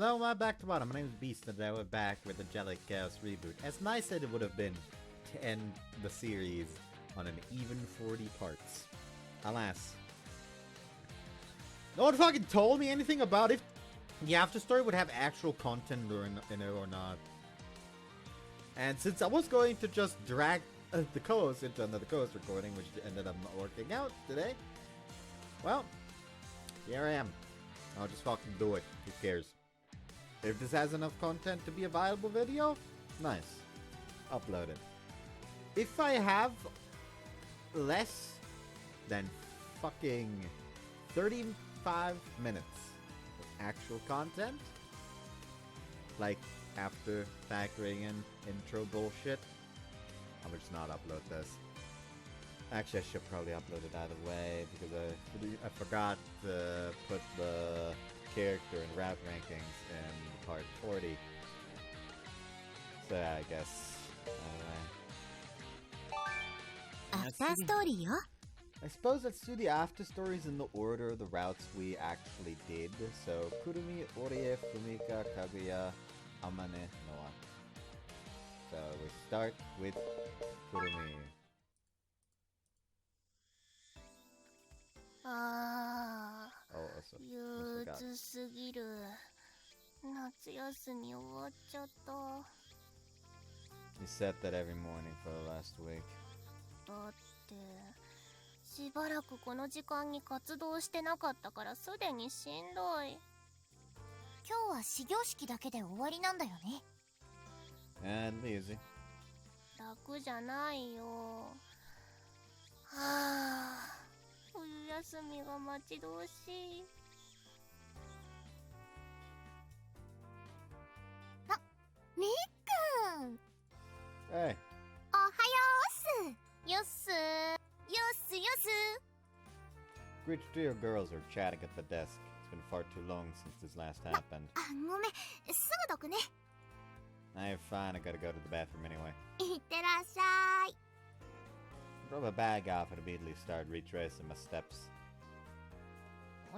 Hello, back to bottom. My name is Beast, and we're back with Angelic Chaos Reboot. As nice as it would have been to end the series on an even 40 parts. Alas. No one fucking told me anything about if the after story would have actual content in it or not. And since I was going to just drag the co-host into another co-host recording, which ended up not working out today, well, here I am. I'll just fucking do it. Who cares? If this has enough content to be a viable video, nice. Upload it. If I have less than fucking 35 minutes of actual content, like after factoring in intro bullshit, I would just not upload this. Actually, I should probably upload it either way because I forgot to put the character and route rankings in part 40. So yeah, I guess. After story, yo. I suppose let's do the after stories in the order of the routes we actually did. So Kurumi, Orie, Fumika, Kaguya, Amane, Noa. So we start with Kurumi. 憂鬱すぎる。夏休み終わっちゃった。You said that every morning for the last week. だって、しばらくこの時間に活動してなかったからすでにしんどい。今日は始業式だけで終わりなんだよね。And easy. 楽じゃないよ。はあ。冬休みが待ち遠しい。あ、みっくん。Hey. おはようっす。よっす。よっすよっす。Great trio girls are chatting at the desk. It's been far too long since this last happened. あ、ごめん。すぐどくね。I'm fine. I gotta go to the bathroom anyway. いってらっしゃい。Drove a bag off and immediately started retracing my steps.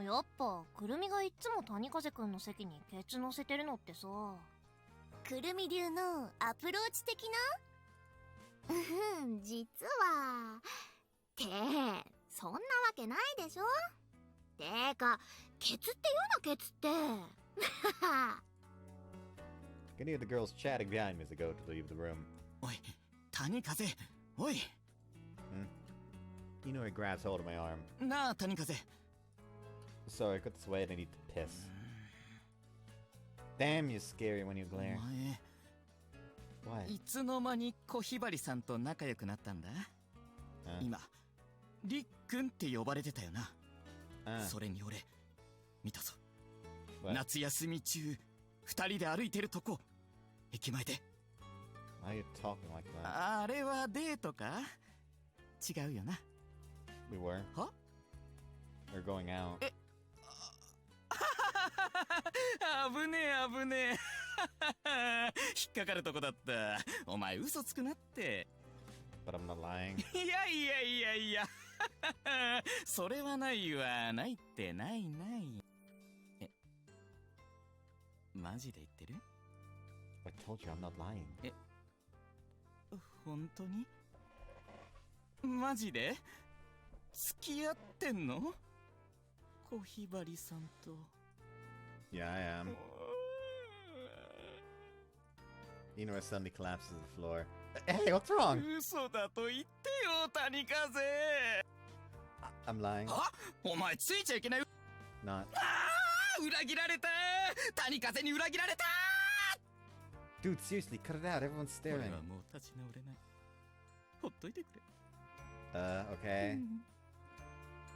やっぱくるみがいつも谷風くんの席にケツ乗せてるのってさ、くるみ流のアプローチ的な？実はってそんなわけないでしょ。てかケツって言うな、ケツって。 I can hear the girls chatting behind me as I go to leave the room. おい、谷風、おい。Inoue grabs hold of my arm. なあ、谷風。 Sorry, I got this weight. I need to piss. Damn, you're scary when you お glare. 前、 What? いつの間に小ひばりさんと仲良くなったんだ？ 今、りっくんって呼ばれてたよな。それに俺、見たぞ。夏休み中、二人で歩いてるとこ、駅前で。Why are you talking like that? あれはデートか？違うよな。We were. は？ We're going out. 危ねえ危ねえ。引っかかるとこだった。お前嘘つくなって。But I'm not lying. いやいやいやいや。それはないわ。ないってないない。え、マジで言ってる？ I told you I'm not lying. え、本当に？マジで？付き合ってんの？小ひばりさんと。Yeah, I am. Inoue suddenly collapses to the floor. Hey, what's wrong? 嘘だと言ってよ、谷風。I'm lying. あ、お前ついちゃいけない。 Not. ああ、裏切られた。谷風に裏切られた。 Dude, seriously, cut it out. Everyone's 俺 staring. はもう立ち直れない。ほっといてくれ。 Okay.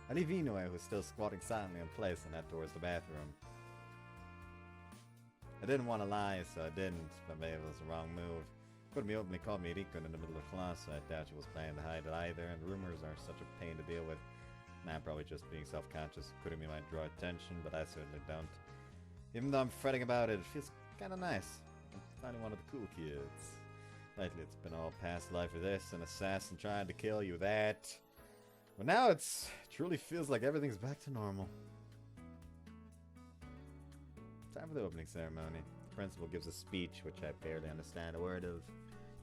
I leave Inoue, who's still squatting silently in place, and head towards the bathroom. I didn't want to lie, so I didn't, but maybe it was the wrong move. Kurumi openly called me Rikun in the middle of class, so I doubt she was planning to hide it either, and rumors are such a pain to deal with. Nah, I'm probably just being self-conscious. Kurumi might draw attention, but I certainly don't. Even though I'm fretting about it, it feels kinda nice. I'm finally one of the cool kids. Lately it's been all past life of this, an assassin trying to kill you, that. But now it truly feels like everything's back to normal. Time for the opening ceremony. The principal gives a speech, which I barely understand a word of.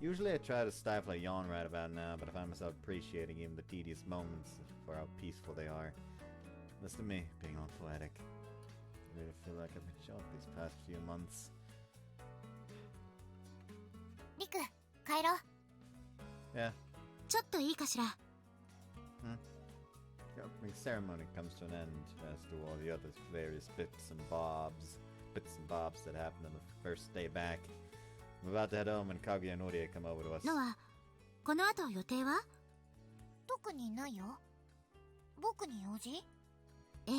Usually I try to stifle a yawn right about now, but I find myself appreciating even the tedious moments for how peaceful they are. Listen to me, being all poetic. I really feel like I've been shocked these past few months. リク、帰ろう。Yeah. ちょっといいかしら。The opening ceremony comes to an end, as do all the other various bits and bobs that happened on the first day back. I'm about to head home when Kaguya and Orie come over to us. ノア、この後予定は？特にないよ。僕に用事？ええ、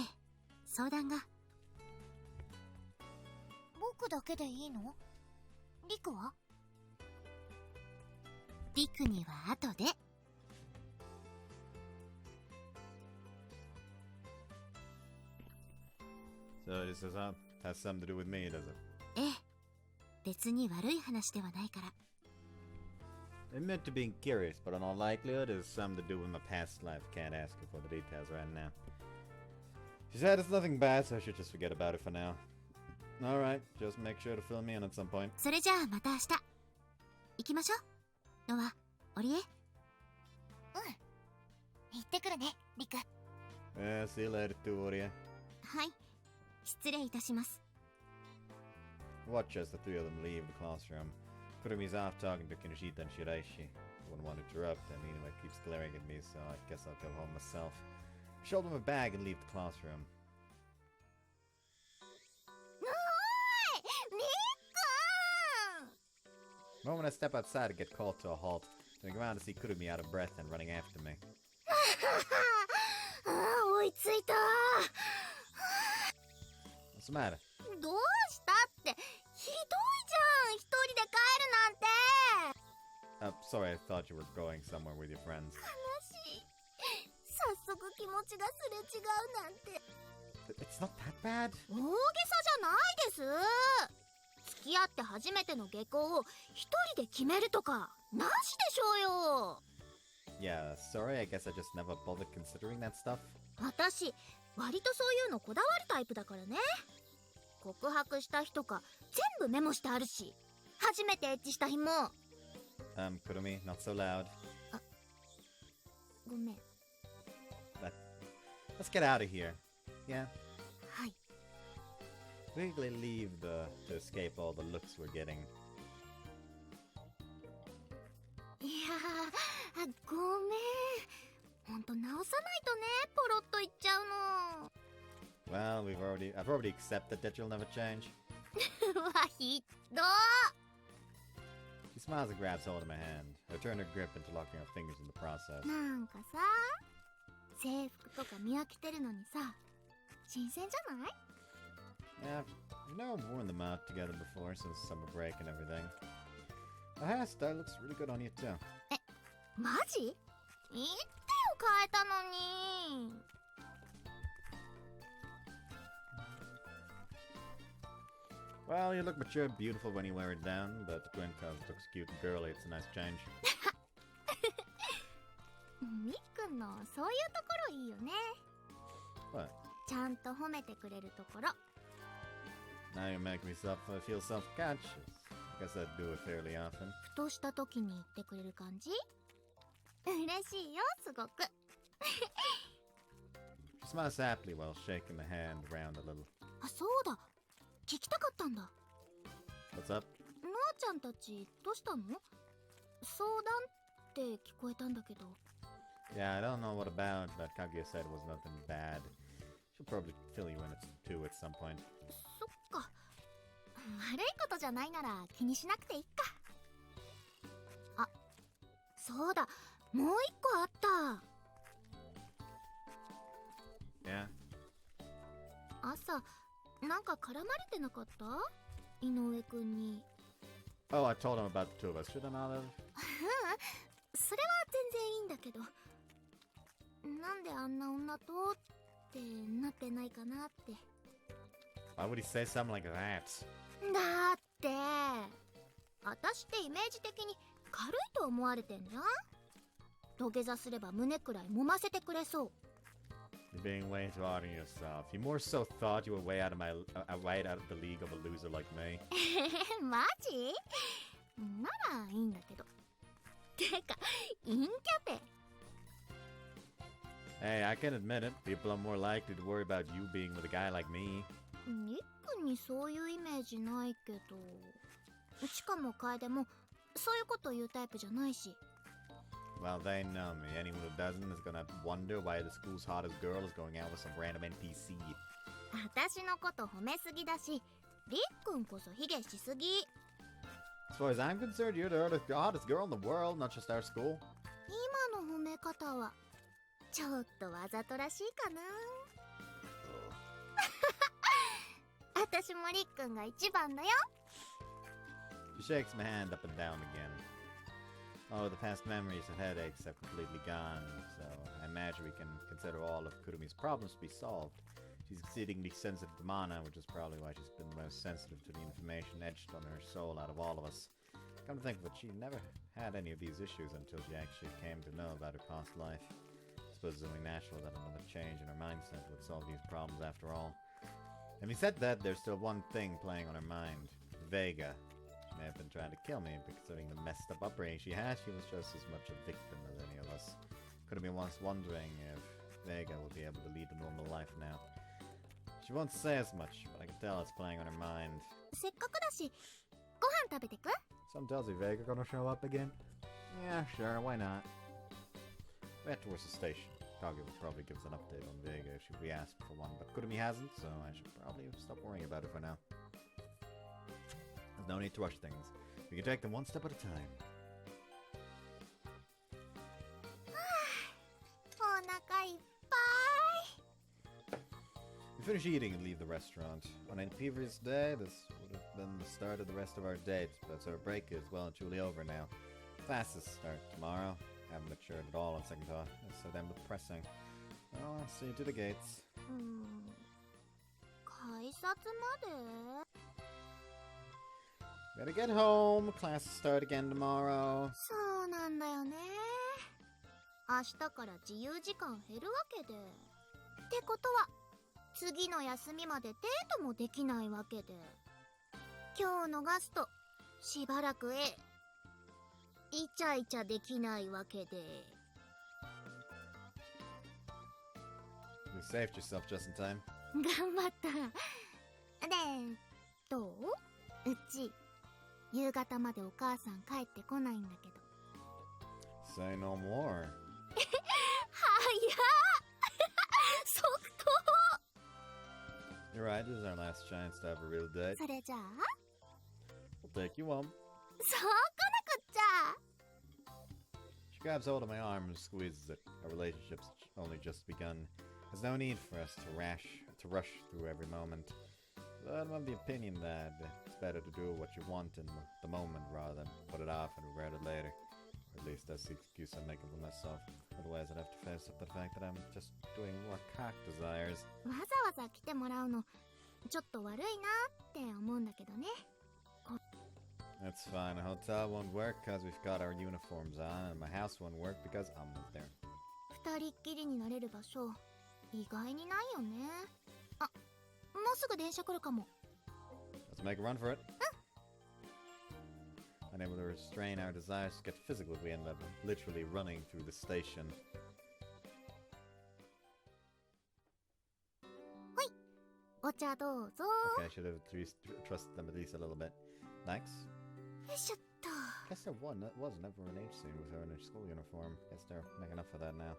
相談が。僕だけでいいの？リクは？リクには後で。So this has something to do with me, does it? ええ、別に悪い話ではないから。I admit to being curious, but in all likelihood it has something to do with my past life. Can't ask her for the details right now. She said it's nothing bad, so I should just forget about it for now. Alright, just make sure to fill me in at some point. それじゃあまた明日。行きましょう。ノア、オリエ。うん。行ってくるね、リク。Yeah, see you later too, Orie. はい。失礼いたします。Watch as the three of them leave the classroom. Kurumi's off talking to Kinoshita and Shiraishi. Wouldn't want to interrupt him, anyway keeps glaring at me, so I guess I'll go home myself. Shoulder my bag and leave the classroom. The moment I step outside, I get called to a halt. Turning around to see Kurumi out of breath and running after me. 追いついた。 What's the matter? どうしたって、ひどいじゃん、一人で帰るなんて。Sorry, I thought you were going somewhere with your friends. 悲しい。早速気持ちがすれ違うなんて。It's not that bad. 大げさじゃないです。付き合って初めての下校を一人で決めるとかなしでしょうよ。 Yeah, sorry, I guess I just never bothered considering that stuff. 私割とそういうのこだわるタイプだからね。告白した日とか全部メモしてあるし、初めてエッチした日も。Kurumi, not so loud. ごめん。 Let's get out of here. Yeah. はい。 Quickly leave to escape all the looks we're getting. いやー、ごめん。ほんと直さないとね、ポロッと言っちゃうの。Well, I've already accepted that you'll never change. わ、ひっどー。 She smiles and grabs hold of my hand. I turn her grip into locking her fingers in the process. なんかさ、制服とか見飽きてるのにさ、新鮮じゃない？ Yeah, you know I've worn them out together before since summer break and everything. The hairstyle looks really good on you too. え、マジ？言ってよ、変えたのに。Well, you look mature and beautiful when you wear it down, but Gwen looks cute and girly. It's a nice change. みっくんのそういうところいいよね。 What? ちゃんと褒めてくれるところ。 Now you make me feel self-conscious. I guess I do it fairly often. ふとした時に言ってくれる感じ？嬉しいよ、すごく。 She smiles happily while shaking my hand around a little. あ、そうだ。聞きたかったんだ。 What's up? ノアちゃんたちどうしたの？相談って聞こえたんだけど。 Yeah, I don't know what about, but Kaguya said it was nothing bad. She'll probably fill you in too at some point. そっか。悪いことじゃないなら気にしなくていいか。あ、そうだ。もう一個あった。 Yeah? 朝、なんか絡まれてなかった？井上くんに。 Oh, I told him about the two of us. Should I not have? それは全然いいんだけど。なんであんな女とってなってないかなって。 Why would he say something like that? だって、私ってイメージ的に軽いと思われてんじゃん？土下座すれば胸くらい揉ませてくれそう。You're being way too hard on yourself. You more so thought you were way out of the league of a loser like me. マジ？ならいいんだけど。てか、陰キャペ。Hey, I can admit it. People are more likely to worry about you being with a guy like me. リックにそういうイメージないけど。しかも楓もそういうこと言うタイプじゃないし。Well, they know me. Anyone who doesn't is gonna wonder why the school's hottest girl is going out with some random NPC. 私のこと褒めすぎだし、リックンこそ卑下しすぎ。As far as I'm concerned, you're the hottest girl in the world, not just our school. 今の褒め方はちょっとわざとらしいかな。私もリックンが一番だよ。She shakes my hand up and down again. Oh, the past memories and headaches have completely gone, so I imagine we can consider all of Kurumi's problems to be solved. She's exceedingly sensitive to mana, which is probably why she's been the most sensitive to the information etched on her soul out of all of us. Come to think of it, she never had any of these issues until she actually came to know about her past life. I suppose it's only natural that another change in her mindset would solve these problems after all. Having said that, there's still one thing playing on her mind. Vega. She may have been trying to kill me, but considering the messed up upbringing she had, she was just as much a victim as any of us. Could have been once wondering if Vega would be able to lead a normal life now. She won't say as much, but I can tell it's playing on her mind. せっかくだし、ご飯食べてく？ Some tells me Vega gonna show up again. Yeah, sure, why not? We head towards the station. Kaguya will probably give us an update on Vega if we ask for one, but Kurumi hasn't, so I should probably stop worrying about it for now. There's no need to rush things. We can take them one step at a time. お腹いっぱい。 We finish eating and leave the restaurant. On any previous day, this would have been the start of the rest of our date, but our break is well and truly over now. Classes start tomorrow. Haven't matured at all on second thought. It's so damn depressing. Well, I'll see you to the gates. 改札まで？ Better get home. Classes start again tomorrow. そうなんだよね。明日から自由時間減るわけで。ってことは、次の休みまでデートもできないわけで。今日逃すと、しばらくイチャイチャできないわけで。You saved yourself just in time. 頑張った。で、どう？うち、夕方までお母さん帰ってこないんだけど。Say no more. 早っ即答 You're right, this is our last chance to have a real date. それじゃあ We'll take you home. そうこなくっちゃ She grabs hold of my arm and squeezes it. Our relationship's only just begun. There's no need for us to rush through every moment. But I'm of the opinion that it's better to do what you want in the moment rather than put it off and regret it later. Or at least that's the excuse I'm making for myself. Otherwise I'd have to face up the fact that I'm just doing what cock desires. わざわざ来てもらうのちょっと悪いなって思うんだけどね。 That's fine. A hotel won't work because we've got our uniforms on, and my house won't work because I'm not there. 二人っきりになれる場所意外にないよね。あ、もうすぐ電車来るかも。 Let's make a run for it. Unable to restrain our desires to get physical, we end up literally running through the station. はい、お茶どうぞ。 Okay, I should have trusted them at least a little bit. Thanks. よいしょっと。 Guess there was never an H scene with her in her school uniform. Guess they're making up for that now.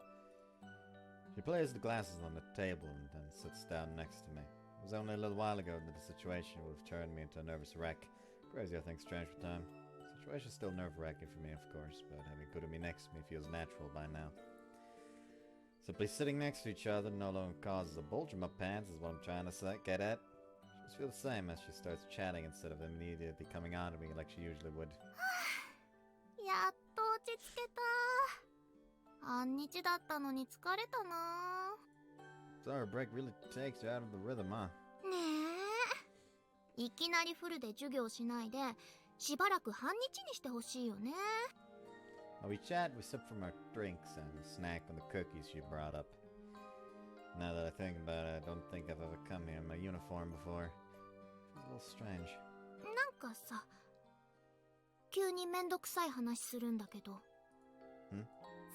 She places the glasses on the table and then sits down next to me. It was only a little while ago that the situation would have turned me into a nervous wreck. Crazy how things change with time. The situation's still nerve-wracking for me, of course, but having Kurumi next to me feels natural by now. Simply sitting next to each other no longer causes a bulge in my pants is what I'm trying to get at. She just feels the same as she starts chatting instead of immediately coming on to me like she usually would. やっと落ち着けた。半日だったのに疲れたな。 So our break really takes you out of the rhythm, huh? ねえ。いきなりフルで授業しないで、しばらく半日にしてほしいよね。 While we chat, we sip from our drinks and snack on the cookies she brought up. Now that I think about it, I don't think I've ever come here in my uniform before. Feels a little strange. なんかさ、急にめんどくさい話するんだけど。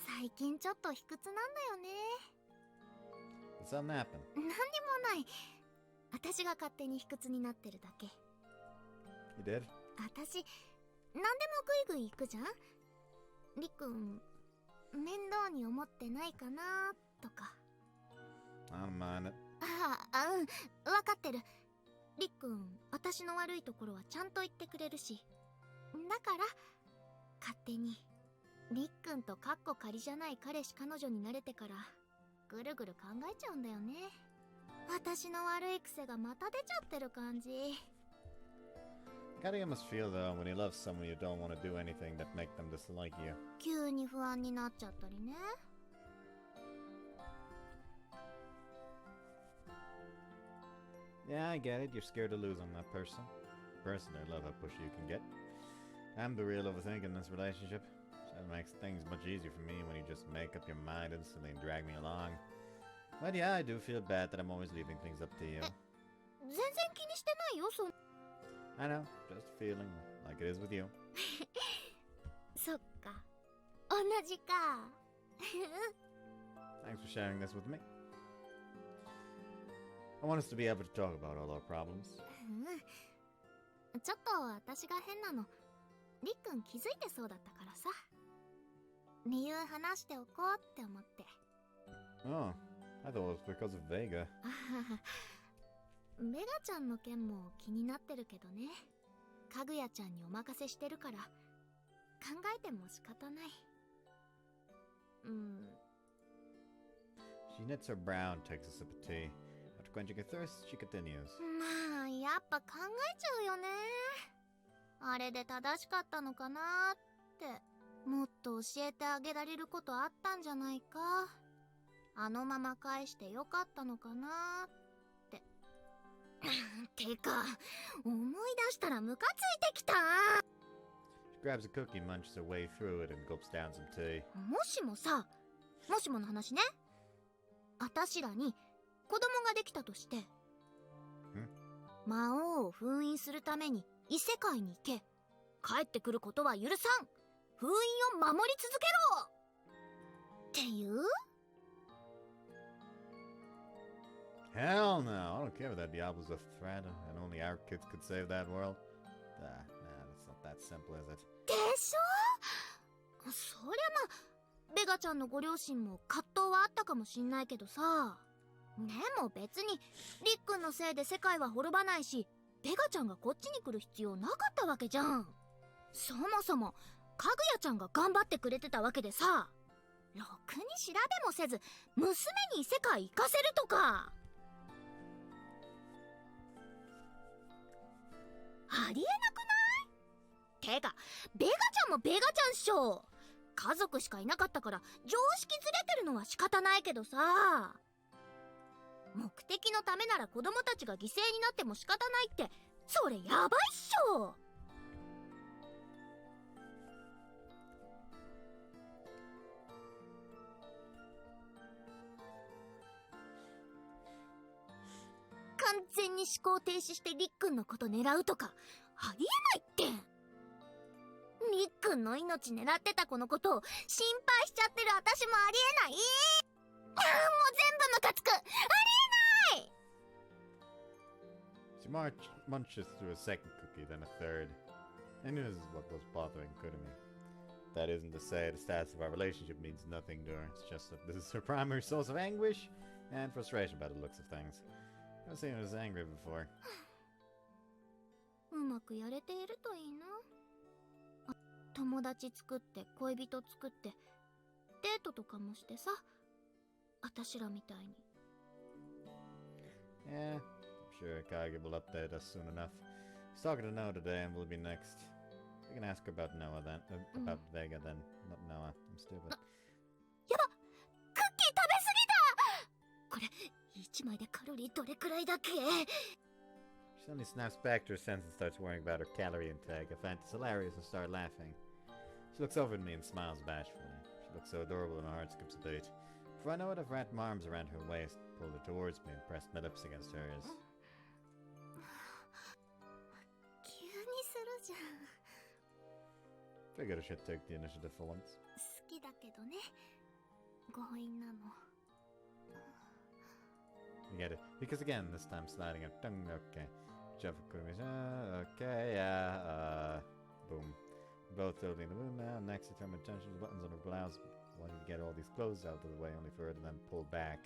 最近ちょっと卑屈なんだよね。What's something happened? なんにもない。私が勝手に卑屈になってるだけ。You did? 私、なんでもグイグイ行くじゃん。りっくん、面倒に思ってないかなとか。I don't mind it. わかってる。りっくん、私の悪いところはちゃんと言ってくれるし。だから、勝手に、りっくんとカッコ仮じゃない彼氏彼女になれてから、ぐるぐる考えちゃうんだよね。私の悪い癖がまた出ちゃってる感じ。Kaguya must feel though when you love someone you don't want to do anything that make them dislike you. 急に不安になっちゃったりね。Yeah, I get it. You're scared of losing that person. Personally, I love how pushy you can get. I'm the real overthinker in this relationship. So it makes things much easier for me when you just make up your mind instantly and drag me along. But yeah, I do feel bad that I'm always leaving things up to you. 全然気にしてないよ、I know, just a feeling like it is with you. そっか。同じか。Thanks for sharing this with me. I want us to be able to talk about all our problems. ちょっと私が変なの。りっくん気づいてそうだったからさ。理由話しておこうって思って。Oh, I thought it was because of Vega. ベガちゃんの件も気になってるけどね。かぐやちゃんにお任せしてるから、考えても仕方ない。She knits her brow and takes a sip of tea. After quenching her thirst, she continues. まあ、やっぱ考えちゃうよね。あれで正しかったのかなって。もっと教えてあげられることあったんじゃないか。あのまま返してよかったのかなって。てか、思い出したらムカついてきた。She grabs a cookie, munches her way through it, and gulps down some tea. もしもさ、もしもの話ね。あたしらに子供ができたとして、魔王を封印するために異世界に行け。帰ってくることは許さん。封印を守り続けろっていう？ Hell no, I don't care if that Diablo's a threat and only our kids could save that world. Nah, it's not that simple, is it? でしょ？そりゃまあ、ベガちゃんのご両親も葛藤はあったかもしんないけどさ。でも別に、りっくんのせいで世界は滅ばないし、ベガちゃんがこっちに来る必要なかったわけじゃん。そもそも、かぐやちゃんが頑張ってくれてたわけでさ、ろくに調べもせず、娘に異世界行かせるとか。ありえなくない？てか、ベガちゃんもベガちゃんっしょ。家族しかいなかったから常識ずれてるのは仕方ないけどさ、目的のためなら子供たちが犠牲になっても仕方ないって、それやばいっしょ。完全に思考停止してりっくんのこと狙うとかありえないって。りっくんの命狙ってた子のことを心配しちゃってる私もありえない。もう全部ムカつく。ありえない。 She munches through a second cookie, then a third. I knew this is what was bothering Kurumi. That isn't to say the status of our relationship means nothing to her. It's just that this is her primary source of anguish and frustration about the looks of things. I've seen her this angry before. うまくやれているといいな。友達作って恋人作ってデートとかもしてさ、あたしらみたいに。Yeah, I'm sure Kaguya will update us soon enough. He's talking to Noah today and we'll be next. We can ask her about Noah then, about Vega then, not Noah. I'm stupid. やば、クッキー食べすぎだ。これ1枚でカロリーどれくらいだっけ？ She suddenly snaps back to her sense and starts worrying about her calorie intake. I find it hilarious and start laughing. She looks over at me and smiles bashfully. She looks so adorable and her heart skips a beat. Before I know it, I've wrapped my arms around her waist, pulled her towards me and pressed my lips against hers. 急にするじゃん。 Figured I should take the initiative for once. 好きだけどね。強引なの。 You get it. Because again, this time sliding her tongue. Okay. Jeff Kurumi. Okay, yeah. Boom. Both holding the moon now. Next, you turn attention to the buttons on her blouse. Wanting to get all these clothes out of the way, only for her to then pull back.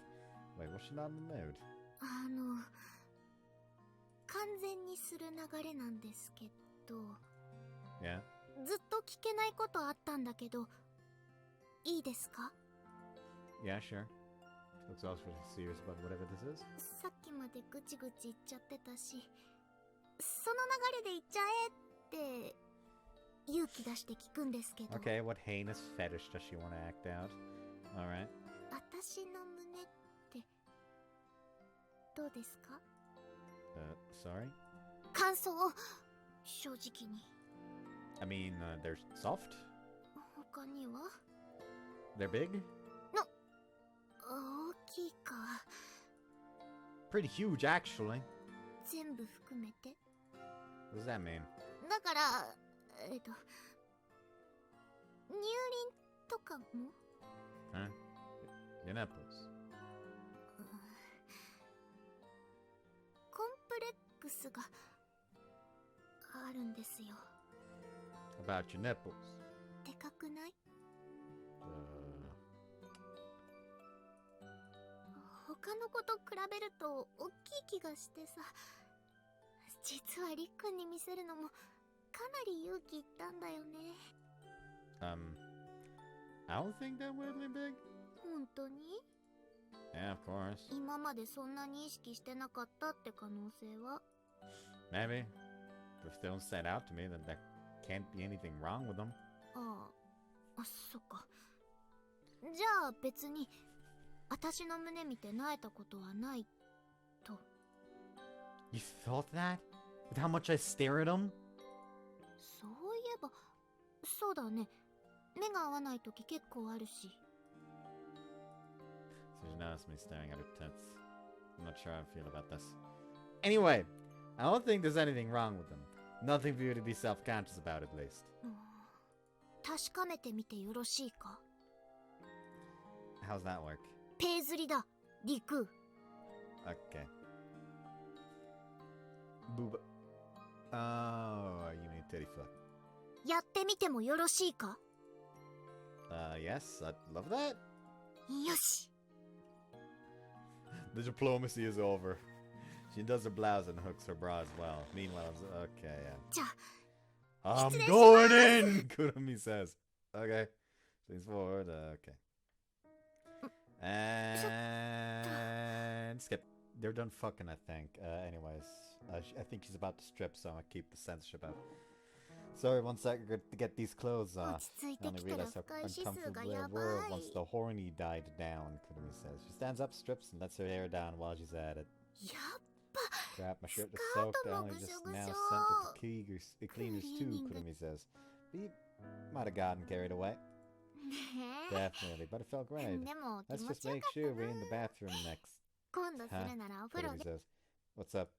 Wait, was she not in the mood? 完全にする流れなんですけど。Yeah? ずっと聞けないことあったんだけど、いいですか？ Yeah, sure. She looks also serious about whatever this is. さっきまでぐちぐち言っちゃってたし、その流れで言っちゃえって勇気出して聞くんですけど。Okay, what heinous fetish does she want to act out? Alright. 私の胸ってどうですか？ Sorry? 感想を正直に。I mean, they're soft? 他には？ They're big? 大きいか。 Pretty huge, actually. 全部含めて。 What does that mean? だから、乳輪とかも？ Huh? Your nipples. コンプレックスがあるんですよ。 About your nipples. でかくない？他の子と比べると大きい気がしてさ。実はりっくんに見せるのもかなり勇気いったんだよね。I don't think they're weirdly big. 本当に？ Yeah, of course. 今までそんなに意識してなかったって可能性は？ Maybe. But if they don't stand out to me, then there can't be anything wrong with them. そっか。じゃあ別に私の胸見て萎えたことはないと。 You thought that? With how much I stare at them? そういえば、そうだね。目が合わないとき結構あるし。 So she noticed me staring at her tits. I'm not sure how I feel about this. Anyway, I don't think there's anything wrong with them. Nothing for you to be self-conscious about, at least. 確かめてみてよろしいか？ How's that work? ペーズリだ、リク。 Okay. Booba. Oh, you mean titty fuck. やってみてもよろしいか？ Yes, I'd love that. よし。 The diplomacy is over. She does her blouse and hooks her bra as well. Meanwhile, okay, yeah. じゃあ、 I'm going in! Kurumi says. Okay. Leans forward, okay. And skip. They're done fucking, I think. Anyways, I think she's about to strip, so I'm gonna keep the censorship out. Sorry, one second to get these clothes off. I only realized how uncomfortable they were once the horny died down, Kurumi says. She stands up, strips, and lets her hair down while she's at it. やっ Crap, my shirt is soaked. I only just now sent it to cleaners too, Kurumi says. You might have gotten carried away. ぱ。 Definitely, but it felt great. でも気 Let's 持 just ちよ make かった sure な。 we're in the bathroom next. 今度するならお風呂 Kurumi で。 says. What's up?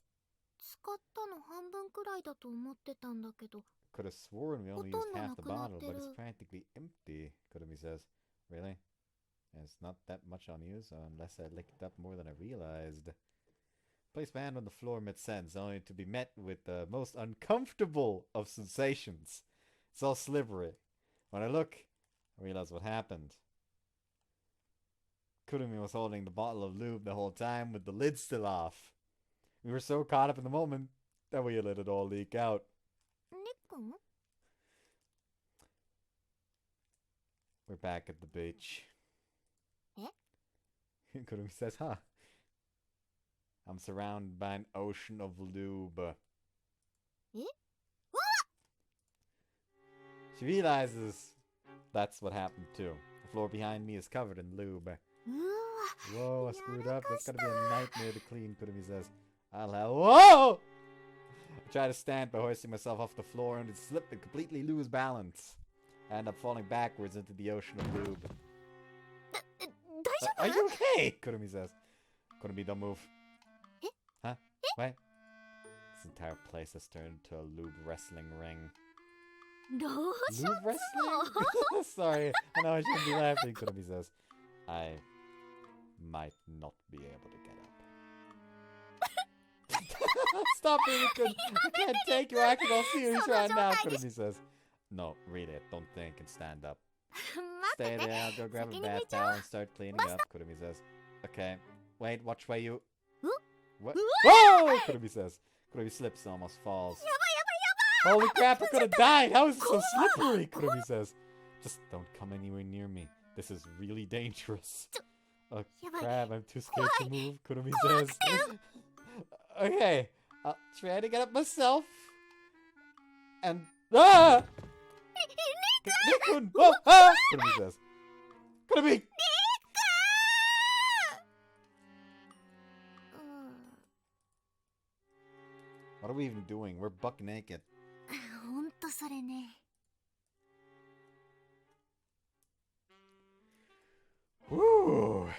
使ったの半分くらいだと思ってたんだけど。 Could have sworn we only used Hotondo half the bottle, but it's nakunatte practically empty, Kurumi says. Really? It's not that much on you, so unless I licked up more than I realized. Place my hand on the floor mid-sentence, only to be met with the most uncomfortable of sensations. It's all slippery. When I look, I realize what happened. Kurumi was holding the bottle of lube the whole time with the lid still off. We were so caught up in the moment that we let it all leak out. りっくん？ We're back at the beach. え？ Kurumi says, huh? I'm surrounded by an ocean of lube. え？ She realizes that's what happened too. The floor behind me is covered in lube. うわ。 Whoa, I screwed up. That's gonna be a nightmare to clean, Kurumi says. Whoa! I try to stand by hoisting myself off the floor and slip and completely lose balance. I end up falling backwards into the ocean of lube. 大丈 Are 夫？ you okay? Kurumi says. Kurumi, don't move. Huh? What? This entire place has turned into a Lube wrestling ring. Lube wrestling? Sorry, I know I shouldn't be laughing, Kurumi says. I might not be able to get up. Stop being good. I can't take your acting all serious right now, Kurumi says. No, read it. Don't think and stand up. Stay there, I'll go grab a bath towel and start cleaning up, Kurumi says. Okay. Wait, watch where you... What? Whoa! Kurumi says. Kurumi slips and almost falls. Holy crap, I could have died! How is it so slippery? Kurumi says. Just don't come anywhere near me. This is really dangerous. Oh crap, I'm too scared to move, Kurumi says. Okay, I'll try to get up myself. And... Ah! Nikun! Oh, ah! Kurumi says. Kurumi! What are we even doing? We're buck naked. Woo!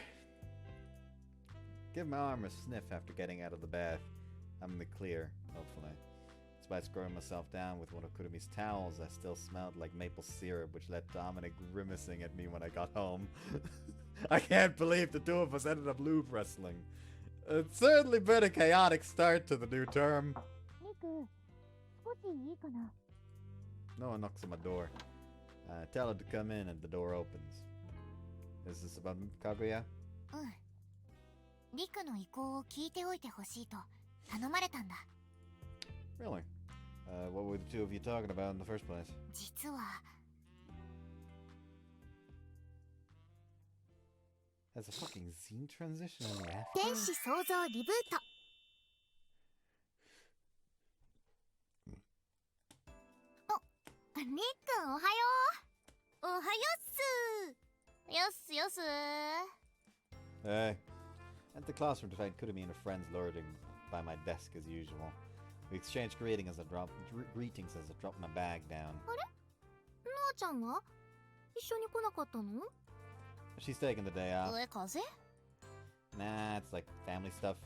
Give my arm a sniff after getting out of the bath. I'm in the clear, hopefully. Despite screwing myself down with one of Kurumi's towels, I still smelled like maple syrup, which led Dominic grimacing at me when I got home. I can't believe the two of us ended up Lube wrestling. It's certainly been a chaotic start to the new term. No one knocks on my door. Tell her to come in and the door opens. Is this about Kaguya? Really? What were the two of you talking about in the first place? There's a fucking scene transition in the after? Hey. At the classroom to find Kurumi and her friends lording by my desk as usual. We exchanged greetings as I dropped my bag down. She's taking the day off. Nah, it's like family stuff.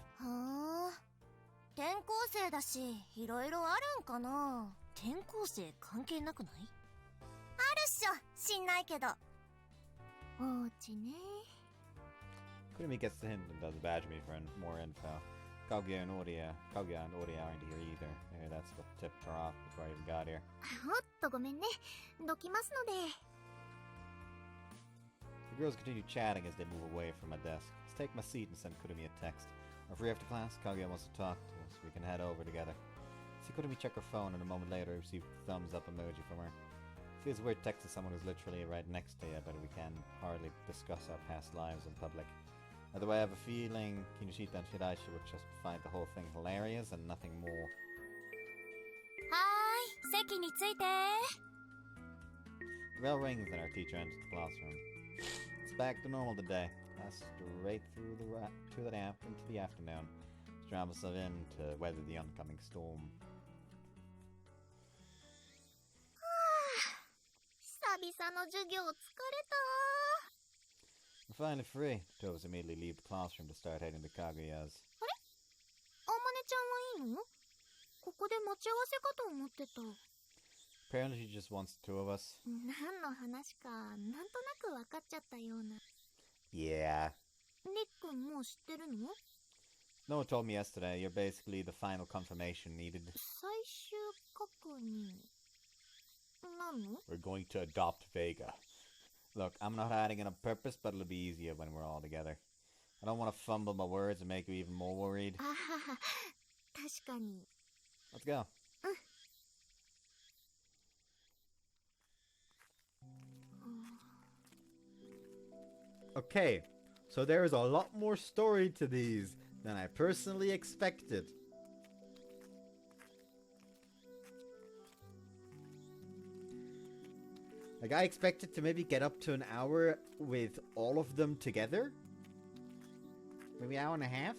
Kurumi gets the hint and does badge me for more info. Kaguya and Orie aren't here either. Maybe that's what tipped her off before I even got here. The girls continue chatting as they move away from my desk. Let's take my seat and send Kurumi a text. We're free after class. Kaguya wants to talk to us. We can head over together. See Kurumi check her phone and a moment later I receive a thumbs up emoji from her. Feels weird texting someone who's literally right next to you, but we can hardly discuss our past lives in public. By the way, I have a feeling Kinoshita and Shiraishi would just find the whole thing hilarious and nothing more. The bell rings and our teacher enters the classroom. It's back to normal today. Straight through into the afternoon. Let's drive ourselves in to weather the oncoming storm. We're finally free. The two of us immediately leave the classroom to start heading to Kaguya's. Apparently she just wants the two of us. Yeah. No one told me yesterday. You're basically the final confirmation needed. We're going to adopt Vega. Look, I'm not adding it on purpose, but it'll be easier when we're all together. I don't want to fumble my words and make you even more worried. Let's go. Okay, so there is a lot more story to these than I personally expected. Like, I expected to maybe get up to an hour with all of them together. Maybe an hour and a half.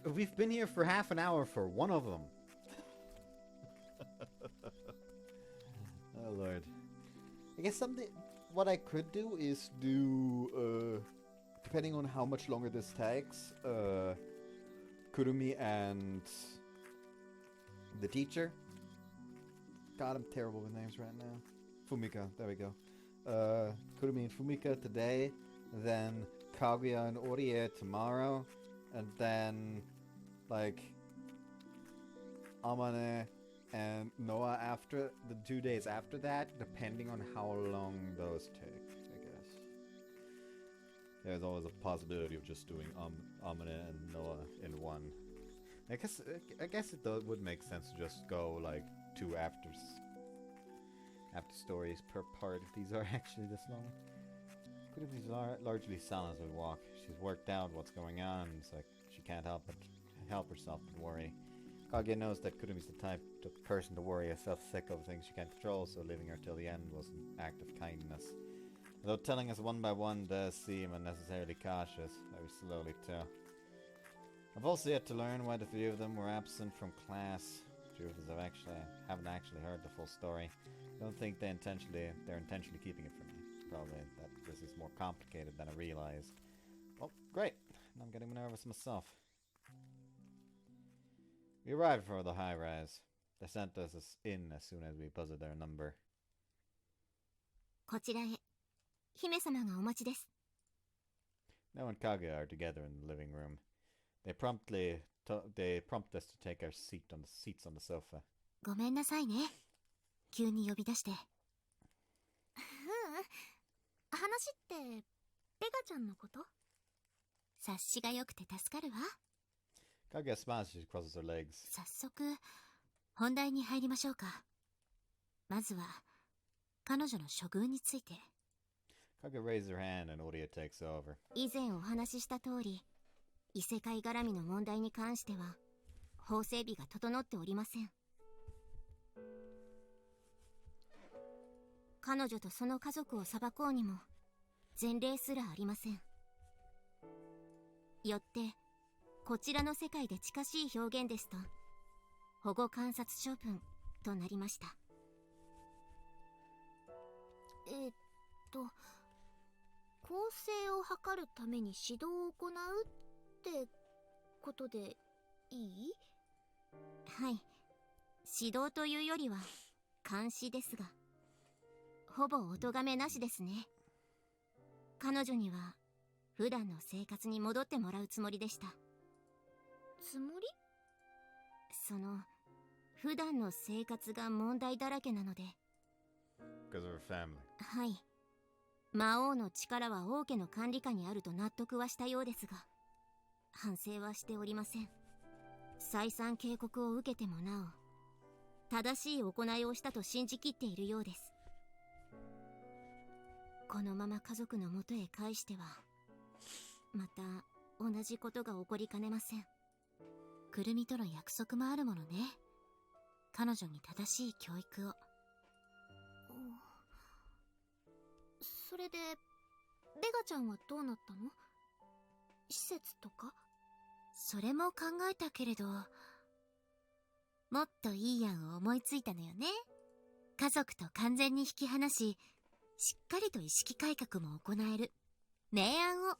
We've been here for half an hour for one of them. Oh lord. I guess what I could do is do depending on how much longer this takes, Kurumi and the teacher. God, I'm terrible with names right now. Fumika, there we go. Kurumi and Fumika today, then Kaguya and Orie tomorrow, and then, like, Amane and Noah after, the 2 days after that, depending on how long those take, I guess. There's always a possibility of just doing Amane and Noah in one. I guess it would make sense to just go, like, 2 after stories per part if these are actually this long. Kurumi's largely silent as we walk. She's worked out what's going on. It's like she can't help herself but worry. Kaguya knows that Kurumi's the type of person to worry herself sick of things she can't control, so leaving her till the end was an act of kindness. Although telling us one by one does seem unnecessarily cautious, very slowly too. I've also yet to learn why the 3 of them were absent from class. Truth is, haven't actually heard the full story. I don't think they're intentionally keeping it from me. Probably that this is more complicated than I realized. Oh, great! I'm getting nervous myself. We arrived for the high-rise. They sent us in as soon as we buzzed their number. こちらへ。姫様がお待ちです。Now and Kaguya are together in the living room. They prompt us to take our seats on the sofa. ごめんなさいね。急に呼び出して。話ってベガちゃんのこと？察しが良くて助かるわ。Kaguya smiles as she crosses her legs. 早速本題に入りましょうか。まずは彼女の処遇について。Kaguya raises her hand and Orie takes over. 以前お話しした通り、異世界絡みの問題に関しては法整備が整っておりません。彼女とその家族を裁こうにも前例すらありません。よってこちらの世界で近しい表現ですと保護観察処分となりました。公正を図るために指導を行うってことでいい？はい、指導というよりは監視ですが、ほぼお咎めなしですね。彼女には普段の生活に戻ってもらうつもりでした。つもり？その普段の生活が問題だらけなので。Because of her family. はい、魔王の力は王家の管理下にあると納得はしたようですが、反省はしておりません。再三警告を受けてもなお正しい行いをしたと信じきっているようです。このまま家族の元へ返してはまた同じことが起こりかねません。くるみとの約束もあるものね。彼女に正しい教育を。それでベガちゃんはどうなったの？施設とか？それも考えたけれど、もっといい案を思いついたのよね。家族と完全に引き離し、しっかりと意識改革も行える明暗を。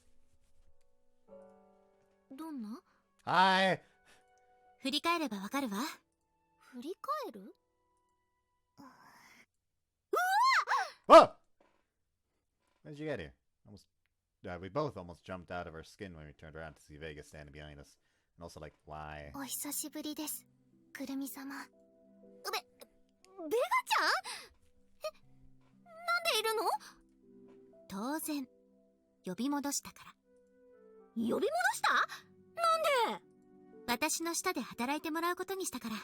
どんな？はい。振り返ればわかるわ。振り返る？うわっ！ Oh! When did you get here? We both almost jumped out of our skin when we turned around to see Vega standing behind us. And also, like, why? お久しぶりです、くるみ様。ベガちゃん？なんでいるの？当然、呼び戻したから。呼び戻した？なんで？私の下で働いてもらうことにしたから。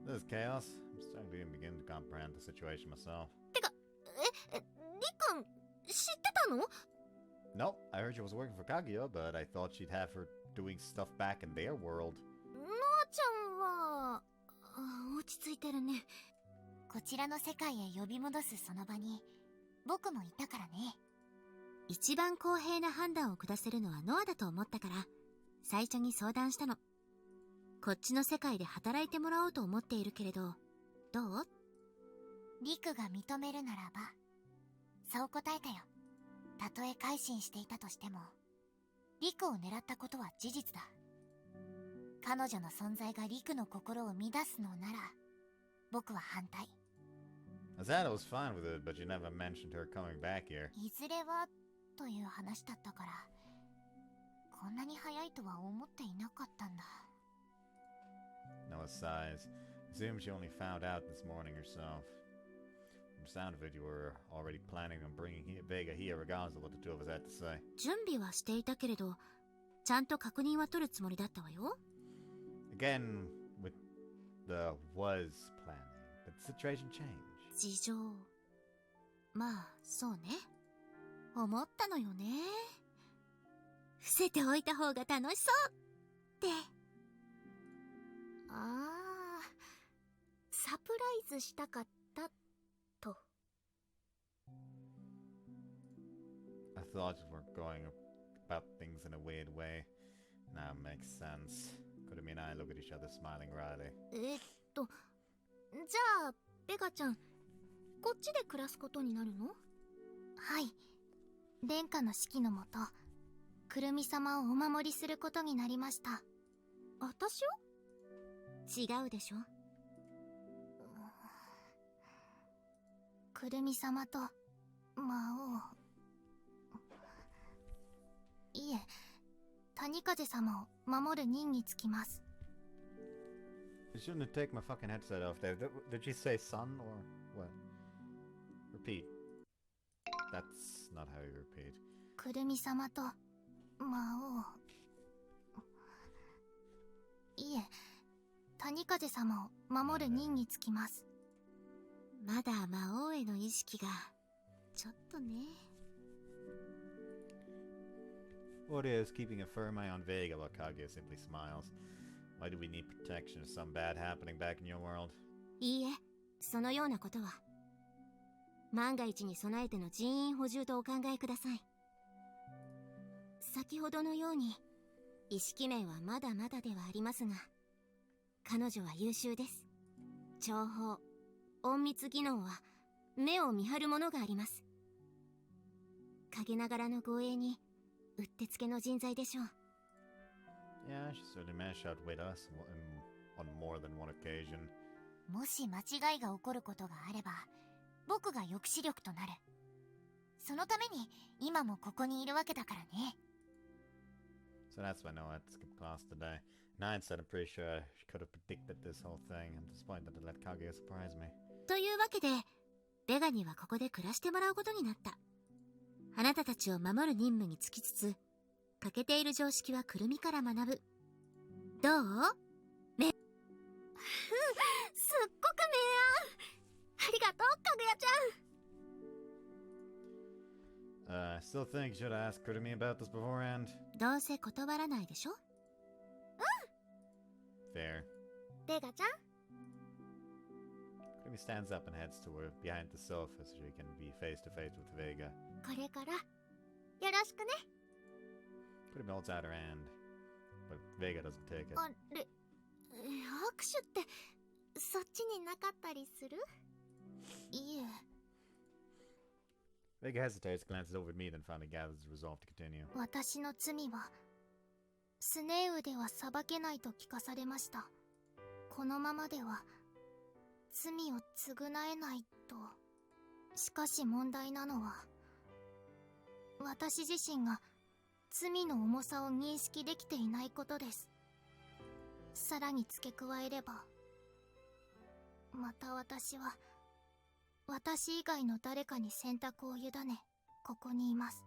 This is chaos. I'm starting to even begin to comprehend the situation myself. てか、りっくん、知ってたの？ No, I heard she was working for Kaguya, but I thought she'd have her doing stuff back in their world. なあちゃんは、落ち着いてるね。こちらの世界へ呼び戻すその場に、僕もいたからね。一番公平な判断を下せるのはノアだと思ったから、最初に相談したの。こっちの世界で働いてもらおうと思っているけれど、どう？リクが認めるならば、そう答えたよ。たとえ改心していたとしても、リクを狙ったことは事実だ。彼女の存在がリクの心を乱すのなら、僕は反対。Azada was fine with it, but you never mentioned her coming back here. いずれはという話だったから、こんなに早いとは思っていなかったんだ。Noah sighs. Assumes she only found out this morning herself. From the sound of it, you were already planning on bringing Vega here regardless of what the two of us had to say. 準備はしていたけれど、ちゃんと確認は取るつもりだったわよ。Again, with the was planning, but the situation changed. 事情。まあ、そうね。思ったのよね。伏せておいた方が楽しそうって。ああ、サプライズしたかったと。I thought you were going about things in a weird way. Now it makes sense. Kurumi and I look at each other smiling wryly. じゃあ、ベガちゃん、こっちで暮らすことになるの？はい。殿下の指揮のもと、くるみ様をお守りすることになりました。私を？違うでしょ。くるみ様と魔王。いえ、谷風様を守る任につきます。You shouldn't have taken my fucking headset off there. Did you say son or what? Repeat. That's not how you repeat. くるみ様と魔王。いえ、谷風様を守る任につきます。まだ魔王への意識がちょっとね。Orie is keeping a firm eye on Vega while Kaguya simply smiles. Why do we need protection of some bad happening back in your world? いいえ、そのようなことは。万が一に備えての人員補充とお考えください。先ほどのように、意識面はまだまだではありますが、彼女は優秀です。情報、隠密技能は目を見張るものがあります。陰ながらの護衛にうってつけの人材でしょう。Yeah, she certainly managed to outwit us on more than one occasion. もし間違いが起こることがあれば、僕が抑止力となる。そのために今もここにいるわけだからね。So that's why Noah had to skip class today. In hindsight, I'm pretty sure she could have predicted this whole thing. I'm disappointed to let Kaguya surprise me. というわけで、ベガにはここで暮らしてもらうことになった。あなたたちを守る任務につきつつ、欠けている常識はくるみから学ぶ。どう？すっごく明暗。ありがとう、かぐやちゃん。I still think you should have asked Kurumi about this beforehand. どうせ断らないでしょ？Fair. ベガちゃん。Kurumi stands up and heads toward behind the sofa so she can be face to face with Vega. これからよろしくね。Kurumi holds out her hand, but Vega doesn't take it. あれ、握手ってそっちになかったりする？いえ。Vega hesitates, glances over at me, then finally gathers the resolve to continue. 私の罪はスネウでは裁けないと聞かされました。このままでは罪を償えないと。しかし問題なのは、私自身が罪の重さを認識できていないことです。さらに付け加えれば、また私は私以外の誰かに選択を委ね、ここにいます。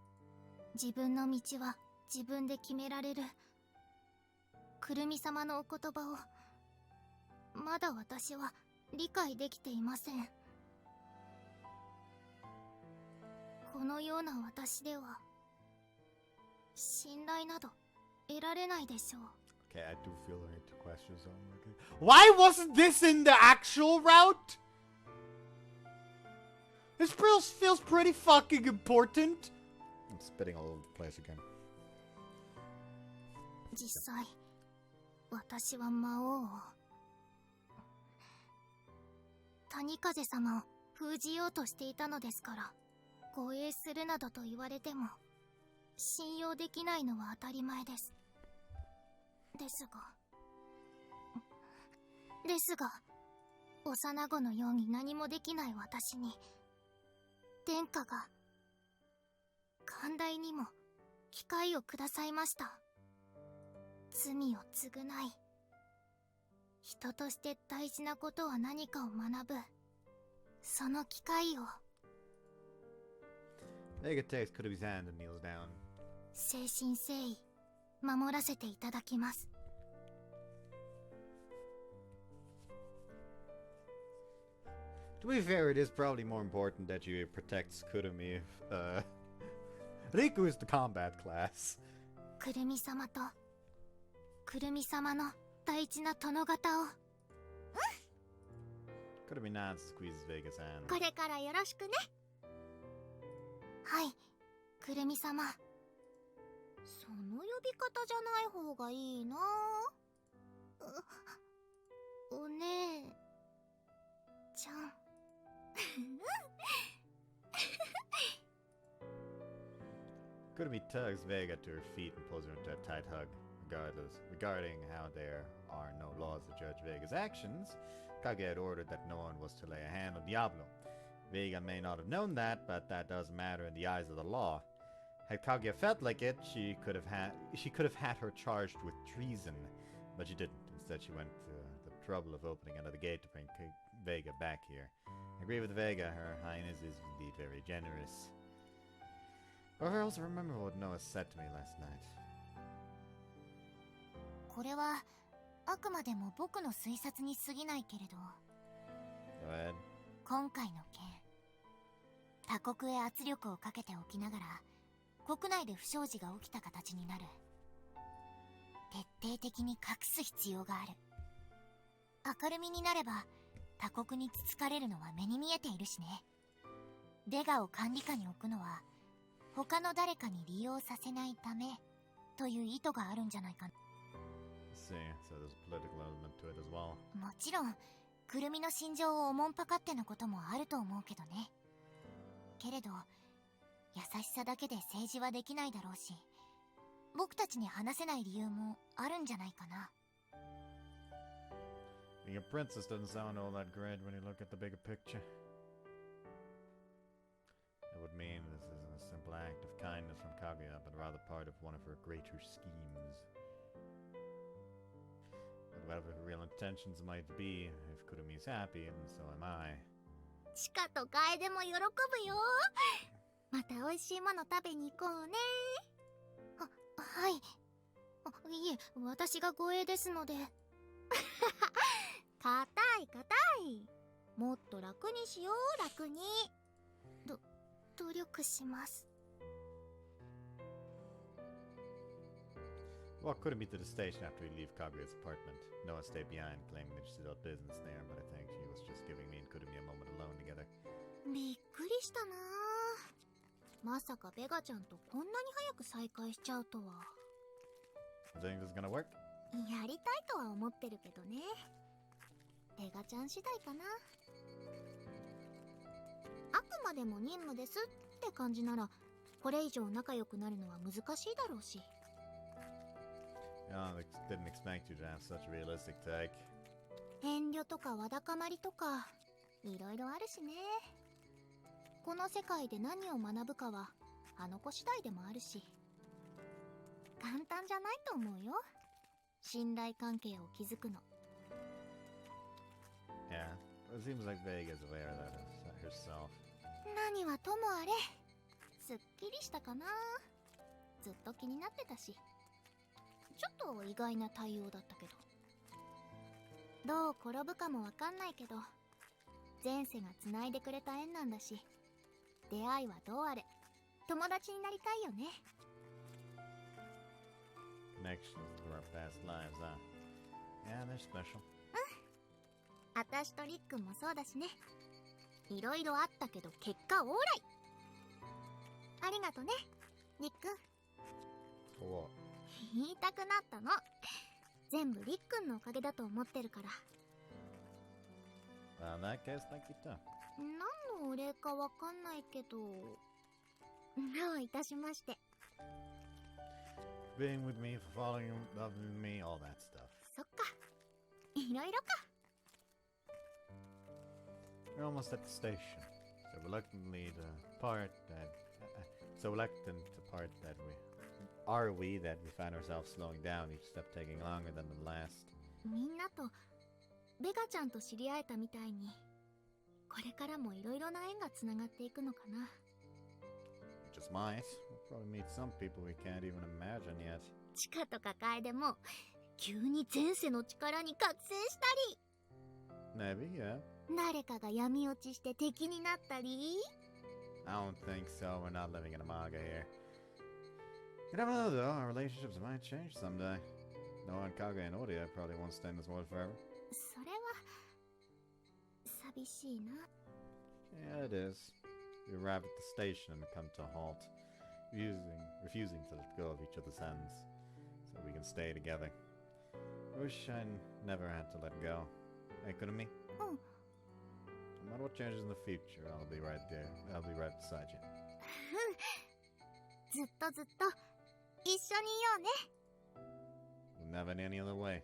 自分の道は自分で決められる。くるみ様のお言葉をまだ私は理解できていません。このような私では信頼など得られないでしょう。Okay, I do feel the need to question something. Why wasn't this in the actual route? This feels pretty fucking important. I'm spitting all over the place again. 実際、私は魔王を、谷風様を封じようとしていたのですから、護衛するなどと言われても信用できないのは当たり前です。ですが幼子のように何もできない私に殿下が寛大にも機会をくださいました。罪を償い人として大事なことは何かを学ぶその機会を。Vega takes Kurumi's hand and kneels down. 誠心誠意守らせていただきます。To be fair, it is probably more important that you protect Kurumi if, Riku is the combat class. くるみ様とくるみ様の大事な殿方を。Kurumi nods and squeezes Vega's hand. これからよろしくね。はい、くるみ様。その呼び方じゃない方がいいな。お姉ちゃん。Kurumi tugs Vega to her feet and pulls her into a tight hug. Regarding how there are no laws to judge Vega's actions, Kaguya had ordered that no one was to lay a hand on Diablo. Vega may not have known that, but that doesn't matter in the eyes of the law. Had Kaguya felt like it, she could have had her charged with treason, but she didn't. Instead, she went to the trouble of opening another gate to bring Vega back here. I agree with Vega. Her Highness is indeed very generous. However, I also remember what Noah said to me last night. これはあくまでも僕の推察に過ぎないけれど、 Go ahead. 今回の件、他国へ圧力をかけておきながら国内で不祥事が起きた形になる。徹底的に隠す必要がある。明るみになれば他国につつかれるのは目に見えているしね。ベガを管理下に置くのは他の誰かに利用させないためという意図があるんじゃないかな。See, so there's a political element to it as well. もちろんくるみの心情をおもんぱかってのこともあると思うけどね。けれど優しさだけで政治はできないだろうし、僕たちに話せない理由もあるんじゃないかな。 Being a princess doesn't sound all that great when you look at the bigger picture. It would mean this isn't a simple act of kindness from Kaguya, but rather part of one of her greater schemes. But whatever her real intentions might be, if Kurumi's happy, and so am I. チカと楓も喜ぶよ。また美味しいもの食べに行こうね。はい。いえ、私が護衛ですので。硬い。もっと楽にしよう、楽に。努力します。Walk Kurumi to the station after we leave Kaguya's apartment. Noah stayed behind, claiming that she did all business there, but I think she was just giving me and Kurumi a moment alone together. びっくりしたな。まさかベガちゃんとこんなに早く再会しちゃうとは。I think this is gonna work. やりたいとは思ってるけどね。ベガちゃん次第かな。あくまでも任務ですって感じなら、これ以上仲良くなるのは難しいだろうし。I didn't expect you to have such a realistic take. 遠慮とかわだかまりとかいろいろあるしね。この世界で何を学ぶかはあの子次第でもあるし、簡単じゃないと思うよ、信頼関係を築くの。 Yeah, it seems like Vega's aware of that herself. 何はともあれ、すっきりしたかな。ずっと気になってたし、ちょっと意外な対応だったけど。どう転ぶかもわかんないけど、前世が繋いでくれた縁なんだし、出会いはどうあれ友達になりたいよね。 Connections to our past lives, huh? Yeah, they're special. あたしとりっくんもそうだしね。いろいろあったけど結果オーライ。ありがとね、りっくん。 For what? 言いたくなったの。全部りっくんのおかげだと思ってるから。In that case, thank you too. 何のお礼かわかんないけど、どういたしまして。 Being with me, for following loving me, all that stuff. そっか、いろいろか。 We're almost at the station. So reluctantly to part that... so reluctant to part that we find ourselves slowing down, each step taking longer than the last. みんなとベガちゃんと知り合えたみたいに、これからもいろいろな縁がつながっていくのかな。 Just might. We'll probably meet some people we can't even imagine yet. チカとか楓も急に前世の力に覚醒したり、 Maybe, yeah. 誰かが闇落ちして敵になったり。 I don't think so. We're not living in a manga here. You never know, though. Our relationships might change someday. Knowing Kaguya and Orie probably won't stay in this world forever. それは寂しいな。 Yeah, it is. We arrive at the station and come to a halt, refusing to let go of each other's hands, so we can stay together. I wish I never had to let go. Hey, Kurumi? No matter what changes in the future, I'll be right there. I'll be right beside you. ずっとずっと一緒にいようね。 We'll never any other way.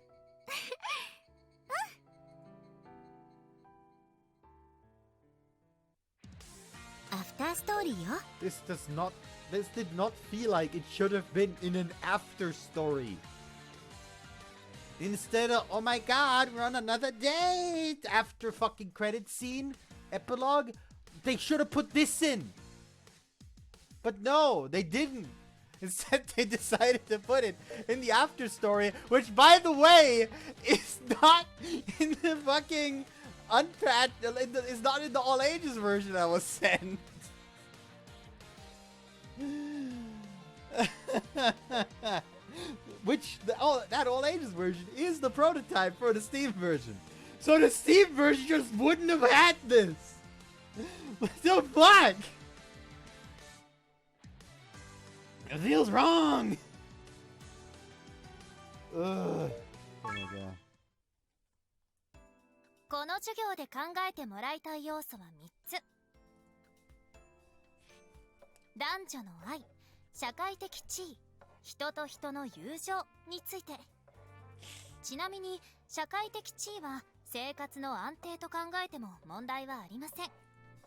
After story よ。 This did not feel like it should have been in an after story. Instead of, oh my god, we're on another date after fucking credit scene, epilogue, they should have put this in. But no, they didn't. Instead, they decided to put it in the after story, which, by the way, is not in the fucking unpatched. It's not in the all ages version I was sent. Which that all ages version is the prototype for the Steam version. So the Steam version just wouldn't have had this. What the fuck? It feels wrong. Ugh. Oh my god. この授業で考えてもらいたい要素は3つ。男女の愛、社会的地位、人と人の友情について。ちなみに社会的地位は生活の安定と考えても問題はありません。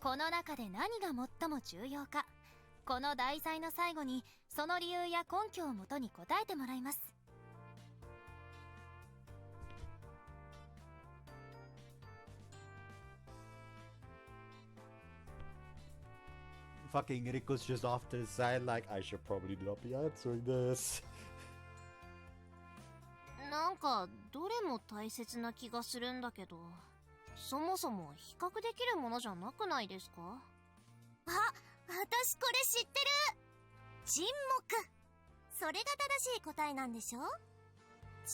この中で何が最も重要か、この題材の最後にその理由や根拠をもとに答えてもらいます。 Fucking Riko's just off to the side like, I should probably not be answering this. なんかどれも大切な気がするんだけど、そもそも比較できるものじゃなくないですか？あ、私これ知ってる。沈黙。それが正しい答えなんでしょ？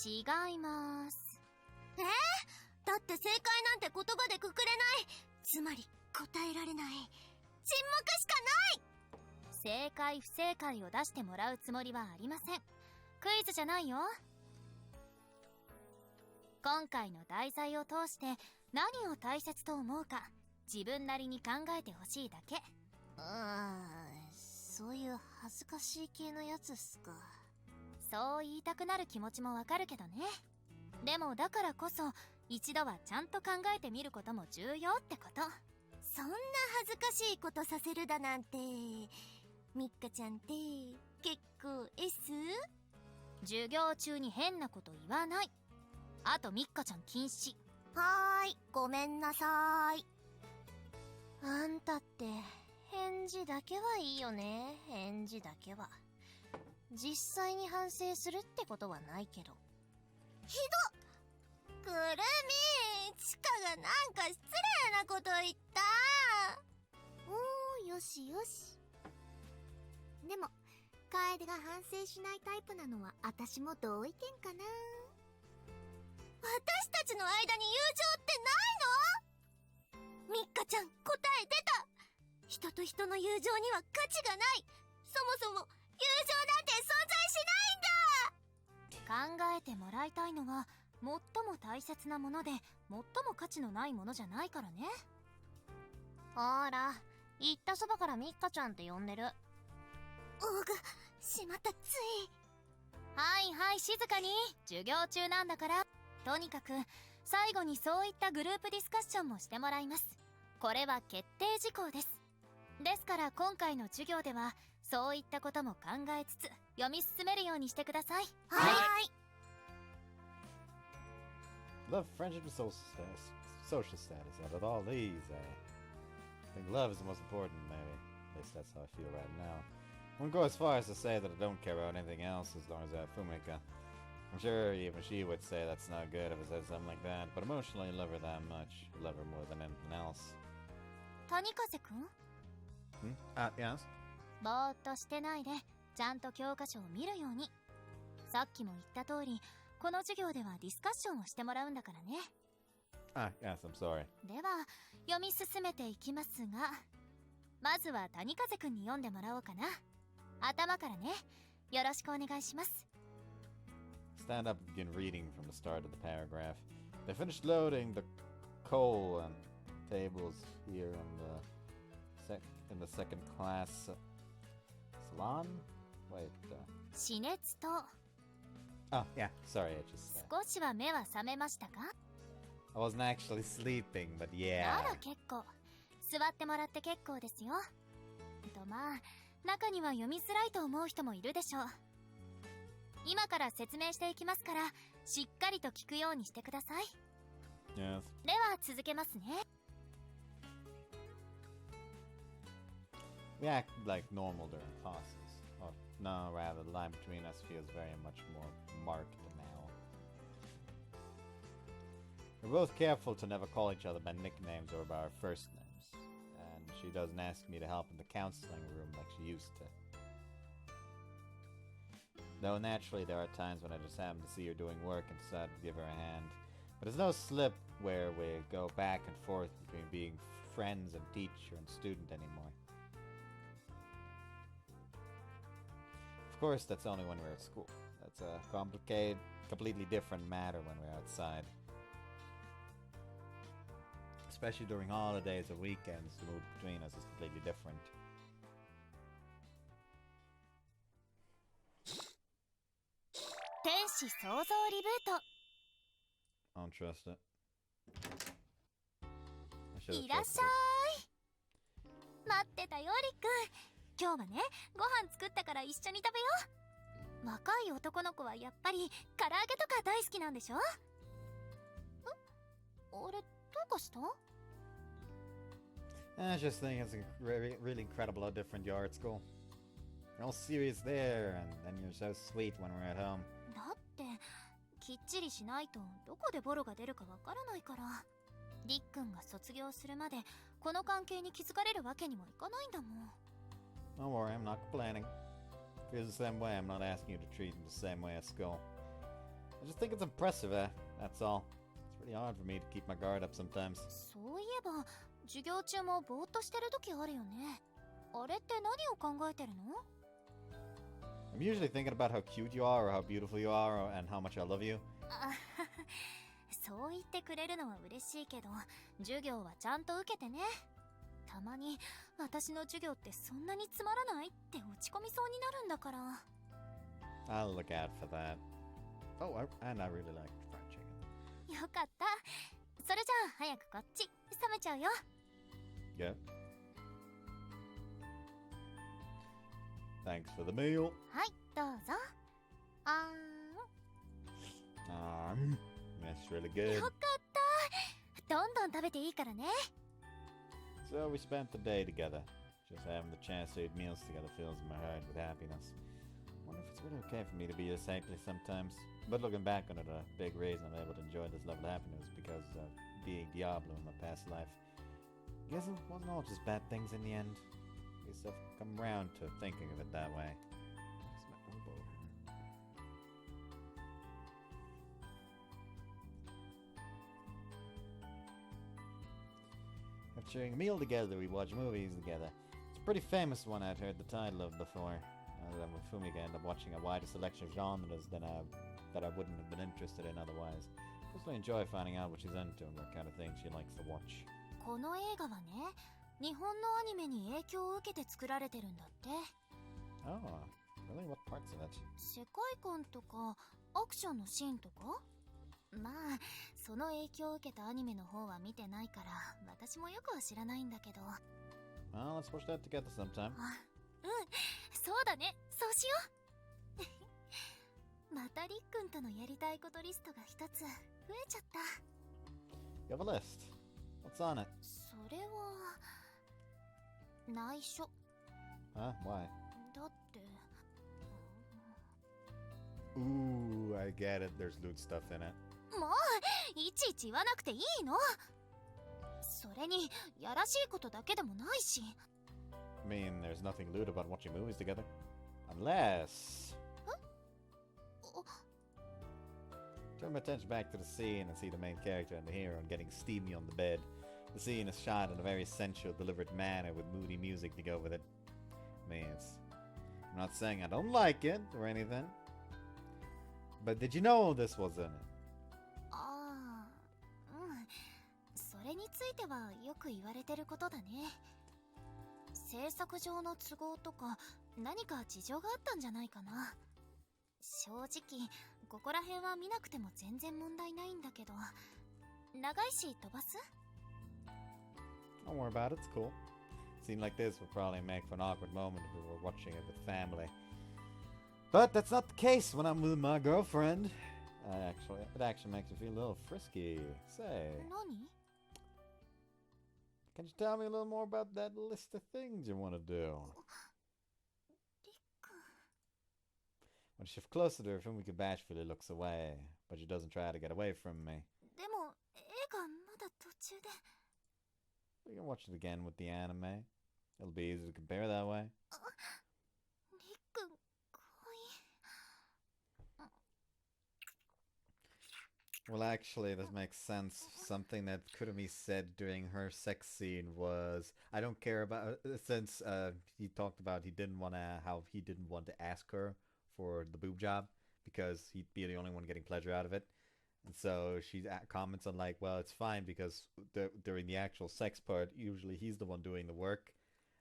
違います。だって正解なんて言葉でくくれない。つまり答えられない。沈黙しかない。正解不正解を出してもらうつもりはありません。クイズじゃないよ。今回の題材を通して何を大切と思うか自分なりに考えてほしいだけ。そういう恥ずかしい系のやつっすか。そう言いたくなる気持ちもわかるけどね。でもだからこそ一度はちゃんと考えてみることも重要ってこと。そんな恥ずかしいことさせるだなんて、みっかちゃんって結構 S？ 授業中に変なこと言わない。あとみっかちゃん禁止。はーい、ごめんなさい。あんたって返事だけはいいよね。返事だけは。実際に反省するってことはないけど。ひどっ。くるみ、チカがなんか失礼なこと言った。おー、よしよし。でも楓が反省しないタイプなのは私も同意見かな。私たちの間に友情ってないの？みっかちゃん、答え出た。人と人の友情には価値がない。そもそも友情なんて存在しないんだ。考えてもらいたいのは最も大切なもので最も価値のないものじゃないからね。ほら、言ったそばからみっかちゃんって呼んでる。おぐ、しまった、つい。はいはい、静かに。授業中なんだから。とにかく、最後にそういったグループディスカッションもしてもらいます。これは決定事項です。ですから今回の授業では、そういったことも考えつつ、読み進めるようにしてください。はい。Love, friendship, and social status. Out of all these, I think love is the most important, maybe. At least that's how I feel right now. I wouldn't go as far as to say that I don't care about anything else as long as I have Fumika. I'm sure even she would say that's not good if I said something like that, but emotionally I love her that much. I love her more than anything else. 谷風くん? Yes? ぼーっとしてないで、ちゃんと教科書を見るように。さっきも言った通り、この授業ではディスカッションをしてもらうんだからね。Yes, I'm sorry. では、読み進めていきますが、まずは谷風くんに読んでもらおうかな。頭からね。よろしくお願いします。Stand up and begin reading from the start of the paragraph. They finished loading the coal and tables here in the second class salon? Wait, 死熱と Oh, yeah, sorry, I just... 少しは目は覚めましたか? I wasn't actually sleeping, but yeah. なら結構。座ってもらって結構ですよ。とまあ、中には読みづらいと思う人もいるでしょう。今から説明していきますから、しっかりと聞くようにしてください。Yes. では続けますね。We act like normal during classes. Or, no, rather, the line between us feels very much more marked now. We're both careful to never call each other by nicknames or by our first names. And she doesn't ask me to help in the counseling room like she used to. Though naturally there are times when I just happen to see her doing work and decide to give her a hand. But there's no slip where we go back and forth between being friends and teacher and student anymore. Of course, that's only when we're at school. That's a complicated, completely different matter when we're outside. Especially during holidays or weekends, the mood between us is completely different. I don't trust it. I should've いらっし trusted ゃ it. い。待ってたよ、りっくん。今日はね、ご飯作ったから一緒に食べよう。若い男の子はやっぱり唐揚げとか大好きなんでしょ？あれ、どうかした？ I just think it's really incredible how different you are at school. You're all serious there, and then you're so sweet when we're at home. だって、きっちりしないとどこでボロが出るかわからないから。りっくんが卒業するまでこの関係に気づかれるわけにもいかないんだもん。Don't worry, I'm not complaining. If you're the same way, I'm not asking you to treat him the same way at school. I just think it's impressive, that's all. It's pretty hard for me to keep my guard up sometimes. そういえば、授業中もぼーっとしてる時あるよね。あれって何を考えてるの？ I'm usually thinking about how cute you are, or how beautiful you are, and how much I love you. そう言ってくれるのは嬉しいけど、授業はちゃんと受けてね。たまに私の授業ってそんなにつまらないって落ち込みそうになるんだから。I'll look out for that. Oh, and I really like fried chicken. よかった。それじゃあ早くこっち。冷めちゃうよ。Yeah. Thanks for the meal. はい、どうぞ。That's really good. よかった。どんどん食べていいからね。So we spent the day together. Just having the chance to eat meals together fills my heart with happiness. Wonder if it's really okay for me to be this happy sometimes. But looking back on it, a big reason I'm able to enjoy this level of happiness is because of being Diablo in my past life. I guess it wasn't all just bad things in the end. I guess I've come around to thinking of it that way. After sharing a meal together, we watch movies together. It's a pretty famous one I'd heard the title of before. Then with Fumika, I end up watching a wider selection of genres that I wouldn't have been interested in otherwise. I mostly enjoy finding out what she's into and what kind of things she likes to watch. この映画はね、日本のアニメに影響を受けて作られてるんだって。Oh, really? What parts of it? 世界観とかアクションのシーンとか。まあその影響を受けたアニメの方は見てないから私もよくは知らないんだけど。 Well, let's watch that together sometime. そうだね、そうしよう。またりっくんとのやりたいことリストが一つ増えちゃった。 You have a list. What's on it? それは内緒。 Huh? Why? だって。 Ooh, I get it. There's loot stuff in it. もういちいち言わなくていいの。それにやらしいことだけでもないし。 I mean, there's nothing lewd about watching movies together. Unless... Turn my attention back to the scene and see the main character and the hero getting steamy on the bed. The scene is shot in a very sensual, deliberate manner with moody music to go with it. I mean, I'm not saying I don't like it or anything. But did you know this was in it? ああ、それについてはよく言われてることだね。制作上の都合とか何か事情があったんじゃないかな。正直ここら辺は見なくても全然問題ないんだけど。長いし飛ばす？ Don't worry about it, it's cool. A scene like this would probably make for an awkward moment if we were watching it with family. But that's not the case when I'm with my girlfriend. It actually makes me feel a little frisky. Say, 何？ can you tell me a little more about that list of things you want to do? りっくん。 When she shift closer to her, Fumika bashfully looks away, but she doesn't try to get away from me. でも映画まだ途中で。 We can watch it again with the anime. It'll be easy to compare that way. りっくんかわいい。 Well, actually, this makes sense. Something that Kurumi said during her sex scene was, "I don't care about," since he talked about how he didn't want to ask her for the boob job because he'd be the only one getting pleasure out of it. And so she comments on like, well, it's fine because during the actual sex part, usually he's the one doing the work.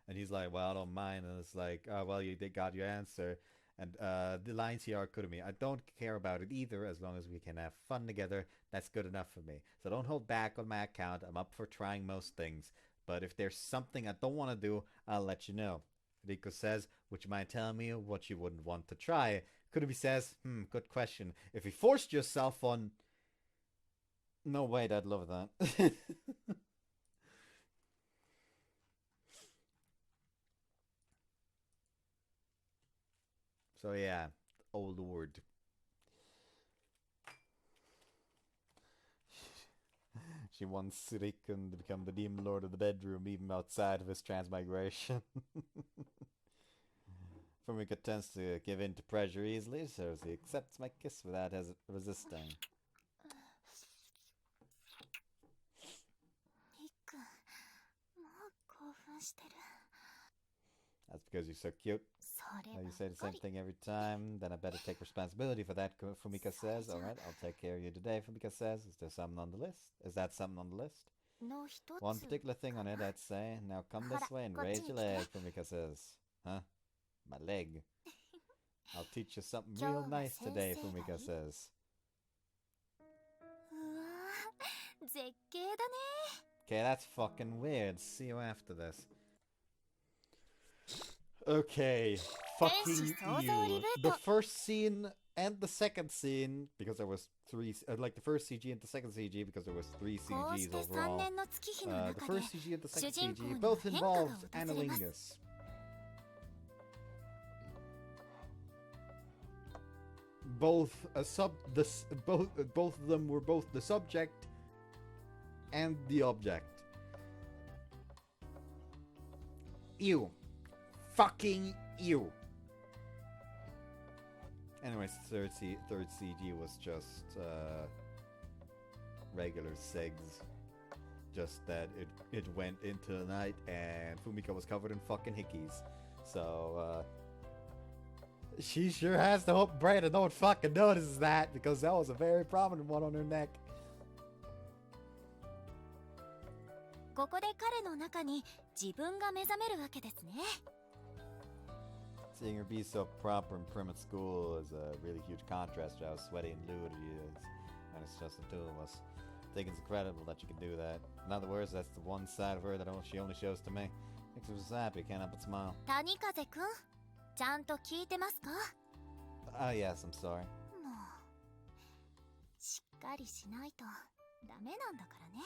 And he's like, well, I don't mind. And it's like, oh, well, they got your answer. And the lines here are Kurumi. I don't care about it either as long as we can have fun together. That's good enough for me. So don't hold back on my account. I'm up for trying most things. But if there's something I don't want to do, I'll let you know. Riko says, would you mind telling me what you wouldn't want to try? Kurumi says, good question. If you forced yourself on... No, wait, I'd love that. So yeah, old word. She wants Rikun to become the demon lord of the bedroom, even outside of his transmigration. Fumika tends to give in to pressure easily, so he accepts my kiss without resisting. りっくん、もう興奮してる。 That's because you're so cute. それ You ば say っ the か same り。 thing every time, then I better take responsibility for that, Fumika says. Alright, I'll take care of you today, Fumika says. Is there something on the list? Is that something on the list? の一つ。 One particular thing on it, I'd say. Now come this way and raise your leg, Fumika says. Huh? My leg? I'll teach you something real nice today, Fumika says. うわー、絶景だね。 Okay, that's fucking weird. See you after this. Okay, fucking you. The first scene and the second scene, because there was three, like the first CG and the second CG, because there was three CGs overall. The first CG and the second CG both involved analingus. Both both of them were both the subject and the object. Ew. Fucking ew. Anyways, third CG was just regular segs. Just that it went into the night and Fumika was covered in fucking hickeys. So she sure has to hope Brandon don't fucking notice that, because that was a very prominent one on her neck. ここで彼の中に自分が目覚めるわけですね。Seeing her be so proper and prim at school is a really huge contrast to how sweaty and lewd she is. And it's just the two of us. I think it's incredible that she can do that. In other words, that's the one side of her that she only shows to me. Makes me so happy, can't help but smile. 谷風くん、ちゃんと聞いてますか? Oh yes, I'm sorry. もう、しっかりしないとダメなんだからね。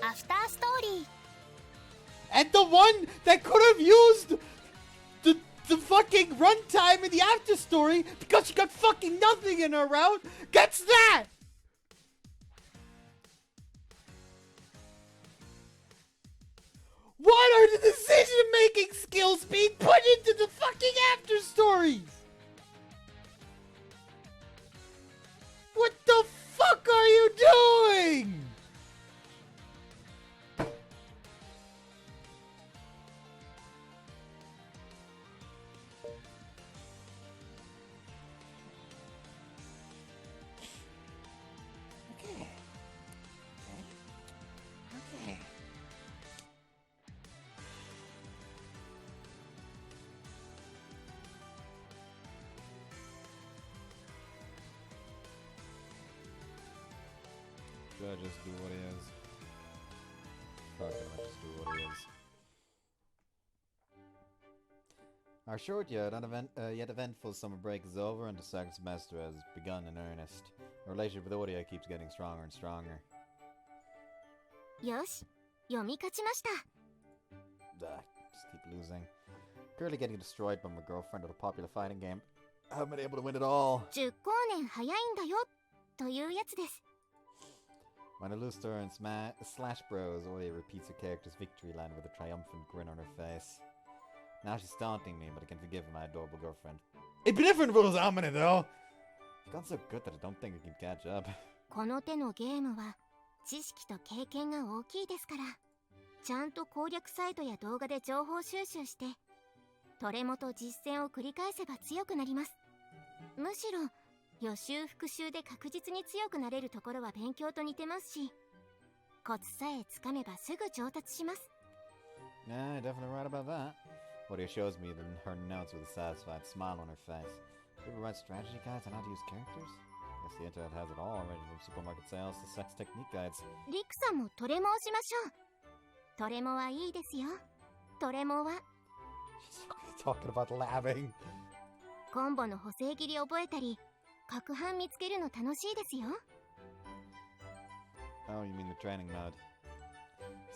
アフターストーリー。And the one that could have used the fucking runtime in the after story because she got fucking nothing in her route gets that! What are the decision-making skills being put into the fucking after stories? What the fuck are you doing? Should I just do what he is? Fuck it, I'll just do what he is. Our short yet eventful summer break is over and the second semester has begun in earnest. Our relationship with Orie keeps getting stronger and stronger. よし、読み勝ちました。Just keep losing. Currently getting destroyed by my girlfriend at a popular fighting game. I haven't been able to win it all. 10光年早いんだよ、というやつです。When I lose to her in Slash Bros, Orie repeats her character's victory line with a triumphant grin on her face. Now she's taunting me, but I can forgive my adorable girlfriend. It'd be different if it was Amine, though! She's gone so good that I don't think I can catch up. この手のゲームは知識と経験が大きいですから、ちゃんと攻略サイトや動画で情報収集して、トレモと実践を繰り返せば強くなります。むしろ、予習復習で確実に強くなれるところは勉強と似てますし、コツさえつかめばすぐ上達します。Yeah, definitely right about that. Orie shows me her notes with a satisfied smile on her face. People write strategy guides on how to use characters? I guess the internet has it all, ranging from supermarket sales to sex technique guides. リクさんもトレモをしましょう。トレモはいいですよ。トレモは。She's talking about labbing. コンボの補正切り覚えたり、角半見つけるの楽しいですよ。Oh, you mean the training mode?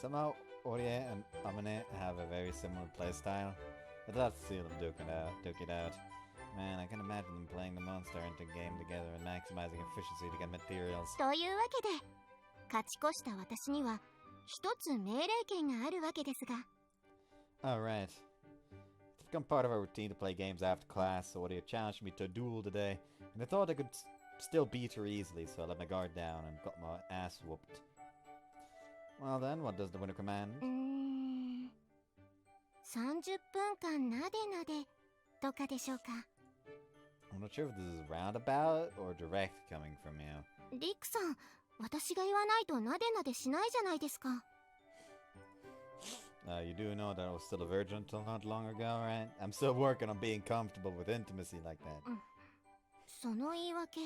Somehow, Orie and Amine have a very similar playstyle. I'd love to see them duke it out. Man, I can imagine them playing the Monster Hunter game together and maximizing efficiency to get materials. というわけで、勝ち越した私には一つ命令権があるわけですが。Alright. It's become part of our routine to play games after class, so Orie challenged me to a duel today, and I thought I could still beat her easily, so I let my guard down and got my ass whooped. Well then, what does the winner command? 30分間なでなでとかでしょうか。I'm not sure if this is roundabout or direct coming from you. リクさん、私が言わないとなでなでしないじゃないですか。You do know that I was still a virgin until not long ago, right? I'm still working on being comfortable with intimacy like that. その言い訳、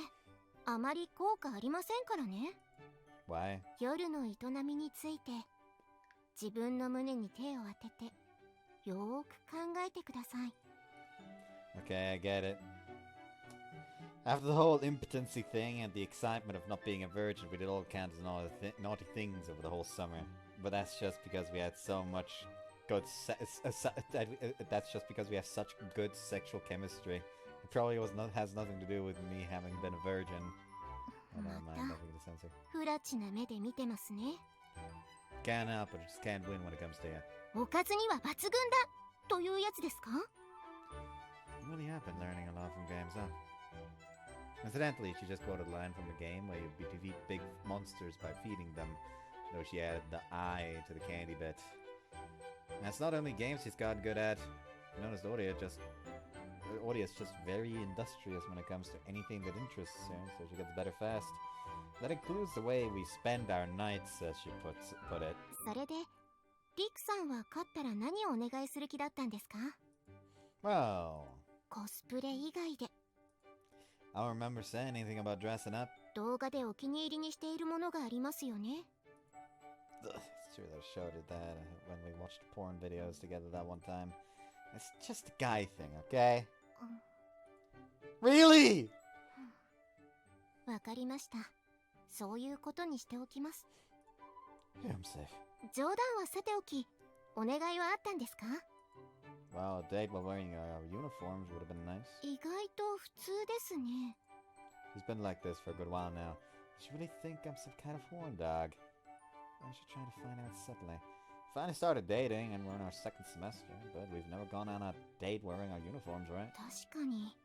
あまり効果ありませんからね。Why? 夜の営みについて、自分の胸に手を当てて、よーく考えてください。Okay, I get it. After the whole impotency thing and the excitement of not being a virgin, we did all kinds of naughty things over the whole summer. But that's just because we had so much good that's just because we have such good sexual chemistry. It probably has nothing to do with me having been a virgin. I don't mind nothing to censor. フラチな目で見てますね。Can't help it, I just can't win when it comes to you. おかずには抜群だというやつですか? You really have been learning a lot from games, huh? Incidentally, she just quoted a line from a game where you defeat big monsters by feeding them, though she added the I to the candy bit. And it's not only games she's gotten good at. You noticed Orie is just very industrious when it comes to anything that interests her, so she gets better fast. That includes the way we spend our nights, as she put it. それで、リクさんは勝ったら何をお願いする気だったんですか？ Well, コスプレ以外で。I don't remember saying anything about dressing up. 動画でお気に入りにしているものがありますよね。Ugh, it's true that show did that when we watched porn videos together that one time. It's just a guy thing, okay? Really? わかりました。そういうことにしておきます。Yeah, I'm safe. 冗談はさておき、お願いはあったんですか？ Well, a date while wearing our uniforms would have been nice. 意外と普通ですね。He's been like this for a good while now. Does she really think I'm some kind of horn dog? I should try to find out subtly. Finally started dating, and we're in our second semester, but we've never gone on a date wearing our uniforms, right? 確かに。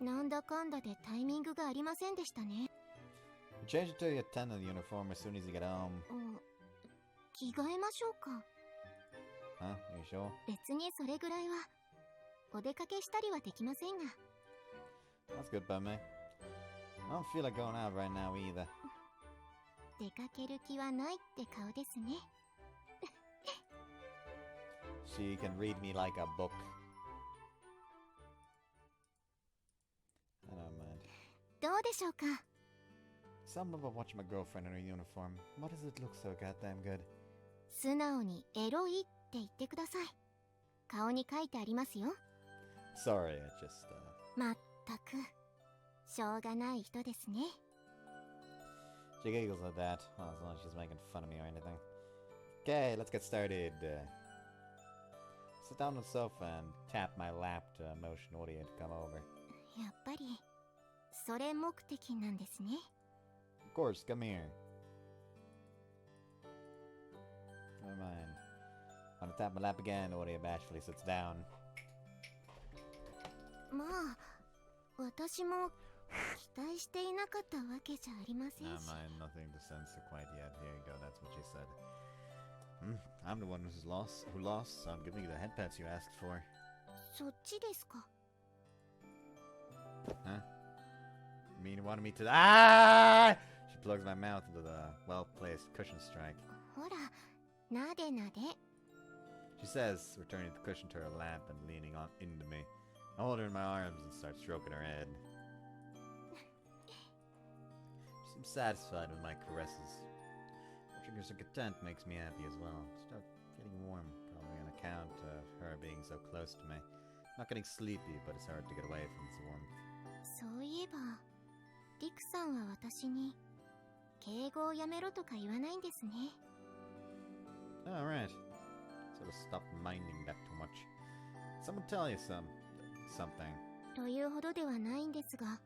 なんだかんだでタイミングがありませんでしたね。You change it to your attendant uniform as soon as you get home. 着替えましょうか。Huh? You sure? 別にそれぐらいは。お出かけしたりはできませんが。That's good by me. I don't feel like going out right now either. 出かける気はないって顔ですね。She can read me like a book. I don't mind. どうでしょうか。 Something about watching my girlfriend in her uniform. Why does it look so goddamn good? 素直にエロいって言ってください。顔に書いてありますよ。Sorry, I just, まったく、しょうがない人ですね。She giggles at that, well, as long as she's making fun of me or anything. Okay, let's get started. Sit down on the sofa and tap my lap to motion Orie to come over. やっぱり、それ目的なんですね。Of course, come here. Never mind. Want to tap my lap again? Orie bashfully sits down. まあ、私も期待していなかったわけじゃありませんし。Mind, nothing to censor quite yet. Here you go, that's what she said. I'm the one who lost, so I'm giving you the head pats you asked for. そっちですか。Huh? You mean you wanted me to... Ah! She plugs my mouth into the well-placed cushion strike. ほら、なでなで。She says, returning the cushion to her lap and leaning on into me. I hold her in my arms and start stroking her head. She seems satisfied with my caresses. Watching her so content makes me happy as well. Start getting warm, probably on account of her being so close to me. Not getting sleepy, but it's hard to get away from this warmth. そういえば、リクさんは私に敬語をやめろとか言わないんですね。Alright. So to stop minding that too much. Someone tell you something. というほどではないんですが、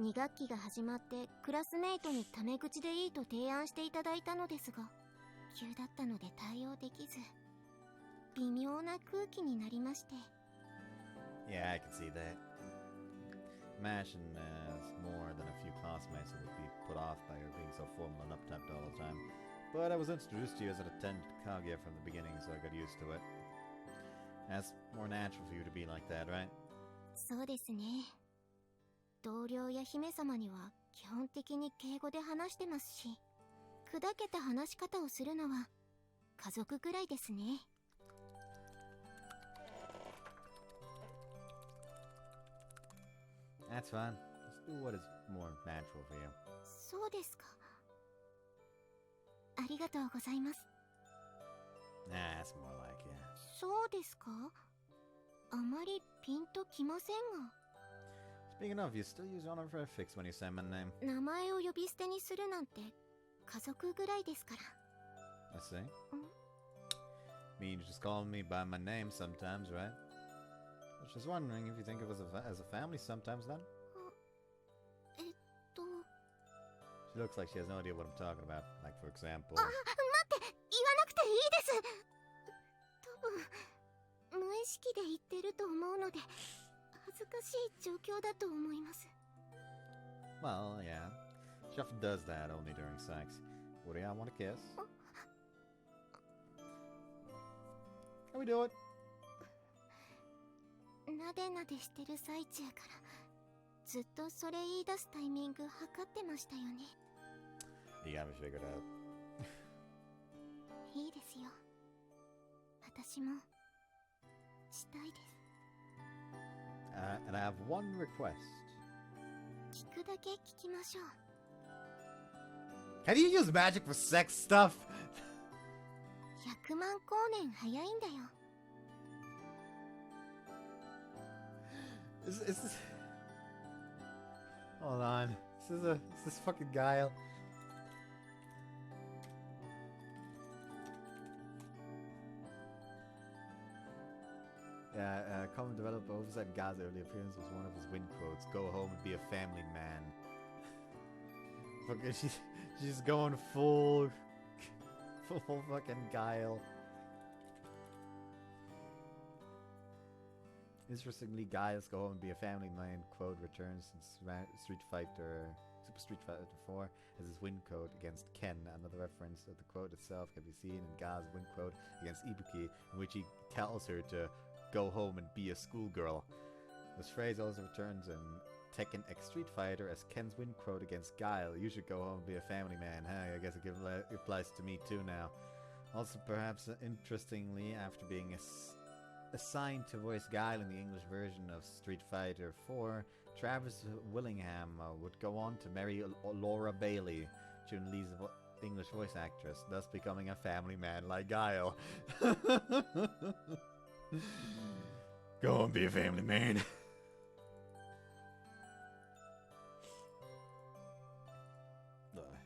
2学期が始まってクラスメイトにタメ口でいいと提案していただいたのですが、急だったので対応できず、微妙な空気になりまして。Yeah, I can see that. Imagine more than a few classmates who would be put off by her being so formal and uptight all the time. But I was introduced to you as an attendant to Kaguya from the beginning, so I got used to it. That's more natural for you to be like that, right? そうですね。同僚や姫様には基本的に敬語で話してますし、砕けた話し方をするのは家族ぐらいですね。That's fine. Just do what is more natural for you. そうですか。ありがとうございます。Nah, that's more like, yeah. そうですか？あまりピンときませんが。Speaking of, you still use honorifics when you say my name. 名前を呼び捨てにするなんて家族ぐらいですから。I see. Mean you just call me by my name sometimes, right? I was just wondering if you think of us as a family sometimes then? She looks like she has no idea what I'm talking about. Like, for example... 待って、言わなくていいです。多分、無意識で言ってると思うので、恥ずかしい状況だと思います。Well, yeah. She often does that only during sex. Woody, I want a kiss. Can we do it? なでなでしてる最中から、ずっとそれ言い出すタイミング測ってましたよね。You got me figured out. いいですよ。私もしたいです。And I have one request. 聞くだけ聞きましょう。Can you use magic for sex stuff? 100万光年早いんだよ。Is this... Hold on. Is this fucking Guile? Yeah, common developer oversight Guyle's early appearance was one of his win quotes. Go home and be a family man. Fucking, she's going full fucking Guile. Interestingly, Guyle's "Go home and be a family man" quote returns in Super Street Fighter 4 as his win quote against Ken. Another reference of the quote itself can be seen in Guyle's win quote against Ibuki, in which he tells her to go home and be a schoolgirl. This phrase also returns in Tekken X Street Fighter as Ken's win quote against Guile. You should go home and be a family man. Hey, I guess it applies to me too now. Also, perhaps interestingly, after being assigned to voice Guile in the English version of Street Fighter 4, Travis Willingham would go on to marry Laura Bailey, Chun-Li's English voice actress, thus becoming a family man like Guile. Go and be a family man.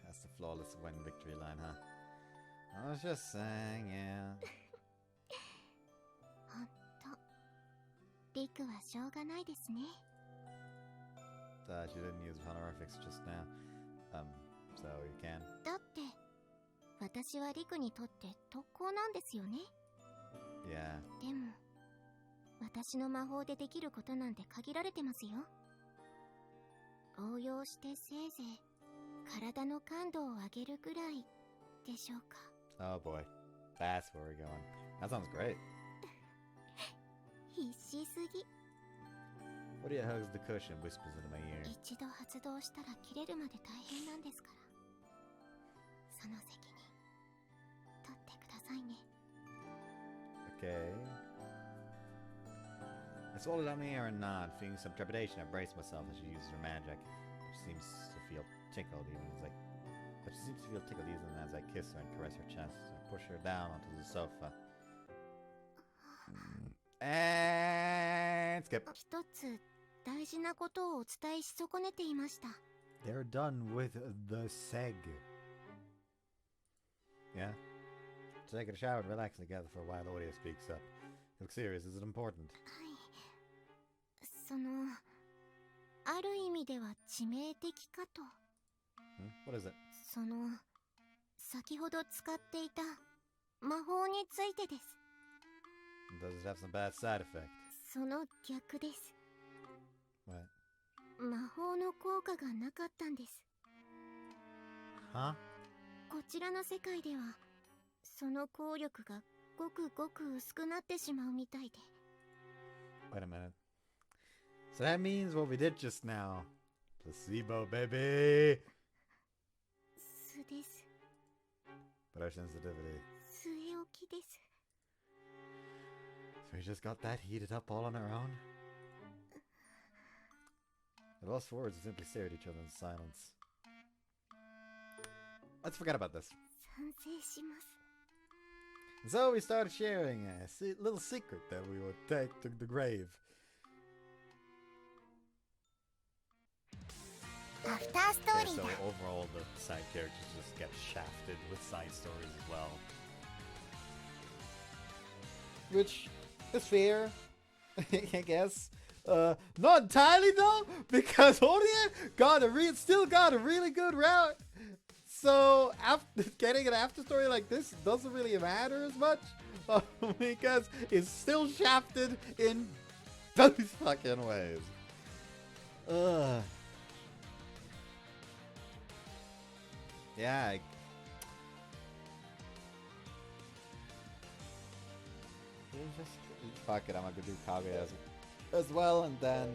That's the flawless win victory line, huh? I was just saying, yeah. ほんと、リクはしょうがないですね。She didn't use honorifics just now. So you can. だって、私はリクにとって特攻なんですよね。Yeah. でも、私の魔法でできることなんて限られてますよ。応用してせいぜい体の感度を上げるぐらいでしょうか。Oh boy, that's where we're going. That sounds great. 必死すぎ。Orie hugs the cushion, whispers into my ear. 一度発動したら切れるまで大変なんですから。その責任取ってくださいね。Okay. I swallowed down the air and nod, feeling some trepidation. I braced myself as she used her magic. She seems to feel tickled even as I kiss her and caress her chest. I push her down onto the sofa. And skip. 一つ大事なことをお伝えし損ねていました。They're done with the seg. Yeah? Taking a shower and relaxing together for a while, Orie speaks up. Look serious, is it important? はい。ある意味では致命的かと。What is it? 先ほど使っていた魔法についてです。Does it have some bad side effect? その逆です。What? 魔法の効果がなかったんです。Huh? こちらの世界では、その効力がごくごく薄くなってしまうみたいで。Wait a minute. So that means what we did just now. Placebo, baby! 素です。But our sensitivity. 据え置きです。So we just got that heated up all on our own? We lost words and simply stared at each other in silence. Let's forget about this. 賛成します。So we started sharing a little secret that we would take to the grave. After story. So overall, the side characters just get shafted with side stories as well. Which is fair, I guess. Not entirely though, because Orie still got a really good route. So getting an after story like this doesn't really matter as much because it's still shafted in those fucking ways. Yeah. Fuck it, I'm gonna do Kaguya as well, and then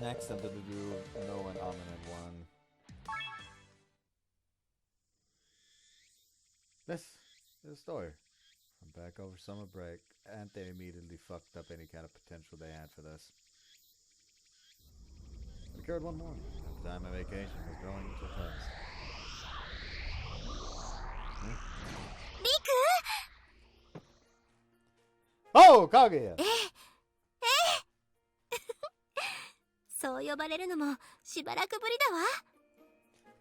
next I'm gonna do No and Amen in one. This is the story. I'm back over summer break, and they immediately fucked up any kind of potential they had for this. It occurred one morning. At the time my vacation was going to close. Oh, Kaguya! そう呼ばれるのもしばらくぶりだわ。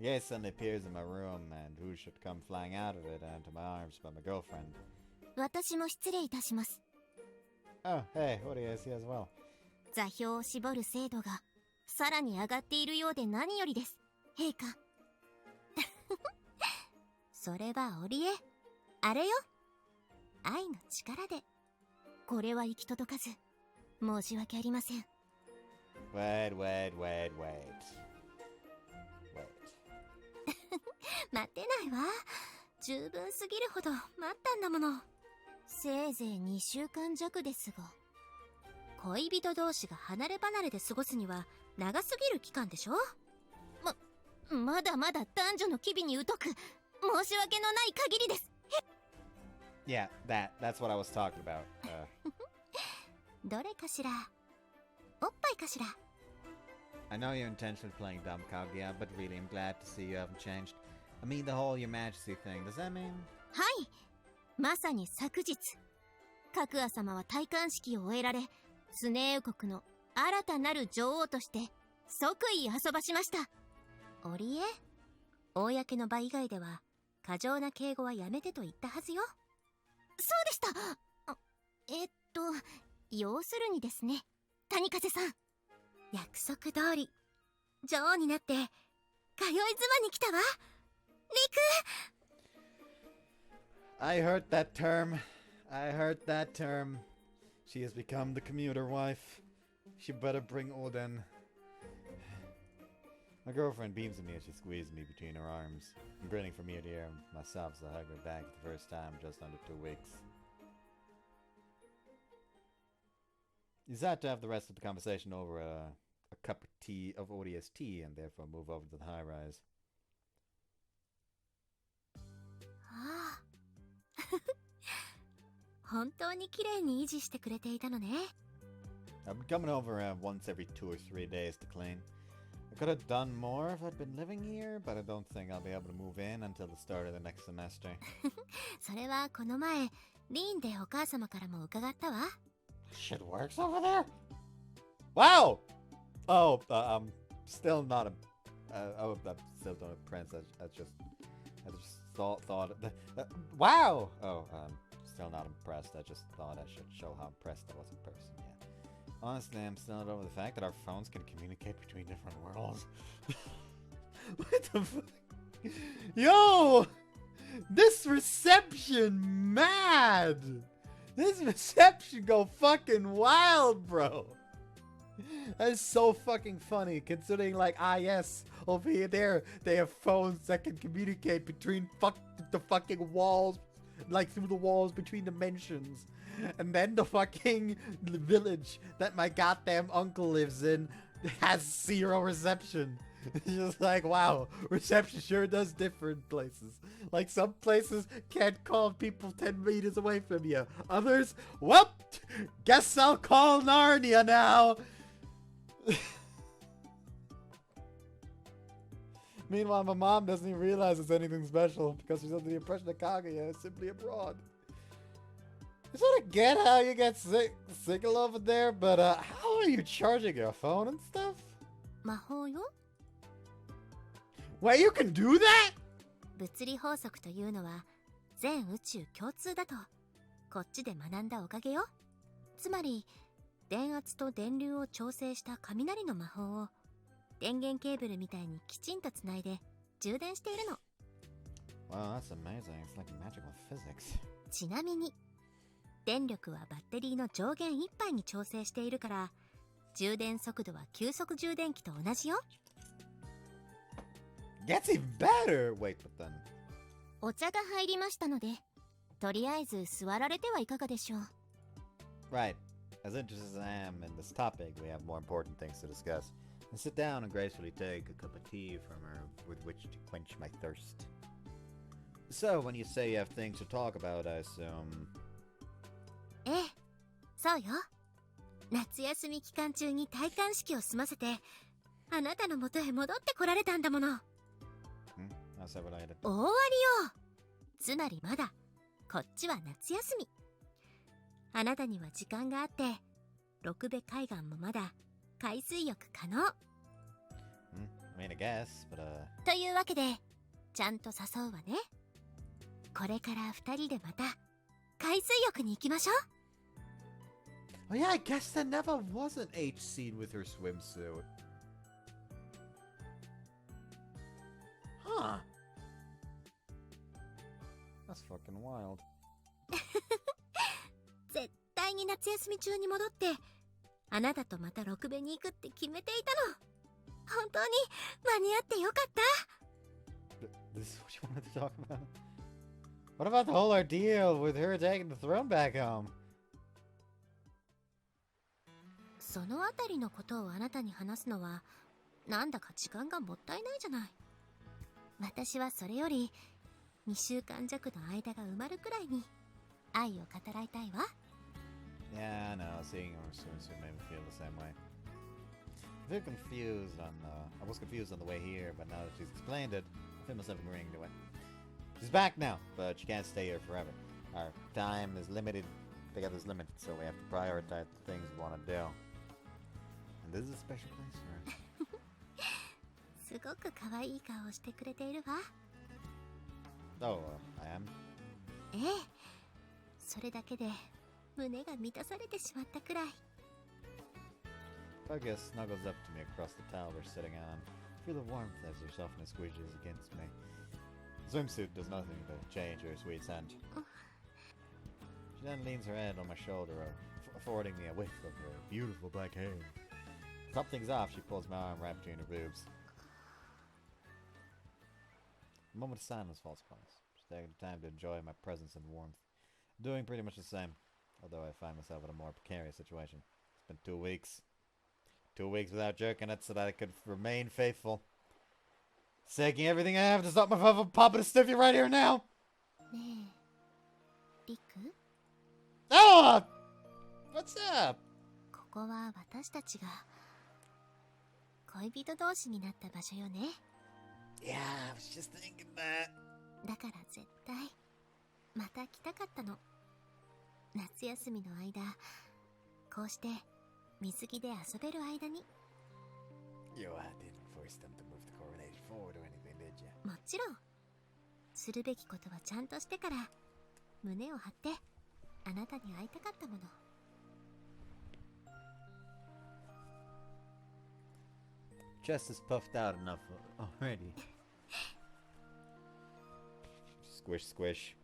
Yeah, suddenly appears in my room, and who should come flying out of it into my arms but my girlfriend. 私も失礼いたします。 Oh, hey, Orie is here as well. 座標を絞る精度がさらに上がっているようで何よりです、陛下。それはオリエ、あれよ。愛の力で。これは行き届かず、申し訳ありません。Wait. 待てないわ。十分すぎるほど待ったんだもの。せいぜい2週間弱ですが。恋人同士が離れ離れで過ごすには長すぎる期間でしょ。まだまだ男女の機微に疎く、申し訳のない限りです。Yeah, that's what I was talking about. どれかしら。おっぱいかしら。 I know you're intentionally playing dumb, Kaguya, but really I'm glad to see you haven't changed. I mean the whole Your Majesty thing, does that mean? はい。まさに昨日、カクア様は戴冠式を終えられ、スネーウ国の新たなる女王として即位遊ばしました。オリエ、公の場以外では過剰な敬語はやめてと言ったはずよ。そうでした。要するにですね、谷風さん。約束通り、女王になって通い妻に来たわ。リク。I heard that term. She has become the commuter wife. She better bring Odin. My girlfriend beams at me as she squeezes me between her arms. I'm grinning from ear to ear myself as I hug her back for the first time in just under 2 weeks. You had to have the rest of the conversation over a cup of tea of Orie's tea and therefore move over to the high rise. ああ。本当に綺麗に維持してくれていたのね。I've been coming over once every 2 or 3 days to clean. I could have done more if I'd been living here, but I don't think I'll be able to move in until the start of the next semester. それはこの前、リーンでお母様からも伺ったわ。Shit works over there? Wow! Oh, I'm still not I'm still not impressed. I just thought wow! Oh, still not impressed. I just thought I should show how impressed I was in person. Yeah. Honestly, I'm still not over the fact that our phones can communicate between different worlds. What the fuck? Yo! This reception mad! This reception go fucking wild, bro! That is so fucking funny, considering, like, yes, over here, they have phones that can communicate between the fucking walls, like, through the walls between dimensions. And then the fucking village that my goddamn uncle lives in has 0 reception. It's just like, wow, reception sure does differ in places. Like, some places can't call people 10 meters away from you. Others, well, guess I'll call Narnia now. Meanwhile, my mom doesn't even realize it's anything special because she's under the impression that Kaguya is simply abroad. I sort of get how you get signal over there, but how are you charging your phone and stuff? 魔法よ。 Wait, you can do that? 物理法則というのは全宇宙共通だとこっちで学んだおかげよ。つまり電圧と電流を調整した雷の魔法を電源ケーブルみたいにきちんとつないで充電しているの。Wow, that's amazing. It's like magical physics. ちなみに電力はバッテリーの上限1杯に調整しているから充電速度は急速充電器と同じよ。Gets even better! Wait, but then... お茶が入りましたのでとりあえず座られてはいかがでしょう。 Right. As interested as I am in this topic, we have more important things to discuss. And sit down and gracefully take a cup of tea from her with which to quench my thirst. So, when you say you have things to talk about, I assume... そうよ。夏休み期間中に戴冠式を済ませて、あなたの元へ戻ってこられたんだもの。大終わりよ。つまりまだこっちは夏休み。あなたには時間があって、六部海岸もまだ海水浴可能。というわけでちゃんと誘うわね。これから二人でまた海水浴に行きましょう。Oh yeah, I guess there never was an H scene with her swimsuit. Huh. That's fucking wild. 絶対に夏休み中に戻ってあなたとまた六部に行くって決めていたの。本当に間に合ってよかった。This is what you wanted to talk about? What about the whole ordeal with her taking the throne back home? そのあたりのことをあなたに話すのはなんだか時間がもったいないじゃない。私はそれより2週間弱の間が埋まるくらいに愛を語らいたいわ。Yeah, I know. Seeing her swimsuit made me feel the same way. I was confused on the way here, but now that she's explained it, I feel myself agreeing to it. She's back now, but she can't stay here forever. Our time is limited. Together's limited, so we have to prioritize the things we want to do. And this is a special place for us. すごく可愛い顔をしてくれているわ。Oh, I am? ええ。それだけで胸が満たされてしまったくらい。Kaguya snuggles up to me across the towel we're sitting on. Feel the warmth as her softness squishes against me. The swimsuit does nothing to change her sweet scent. She then leans her head on my shoulder, affording me a whiff of her beautiful black hair. To top things off, she pulls my arm right between her boobs. A moment of silence falls upon us. Just taking the time to enjoy my presence and warmth. Doing pretty much the same, although I find myself in a more precarious situation. It's been 2 weeks. 2 weeks without jerking it so that I could remain faithful. It's taking everything I have to stop myself from popping a stiffy right here now. ねえ、リク? Oh! What's up? ここは私たちが恋人同士になった場所よね。Yeah, I was just thinking that. だから絶対また来たかったの。夏休みの間、こうして水着で遊べる間に。You didn't force them to move the coronation forward or anything, did you? もちろん。するべきことはちゃんとしてから胸を張ってあなたに会いたかったもの。Chest is puffed out enough already. Squish, squish.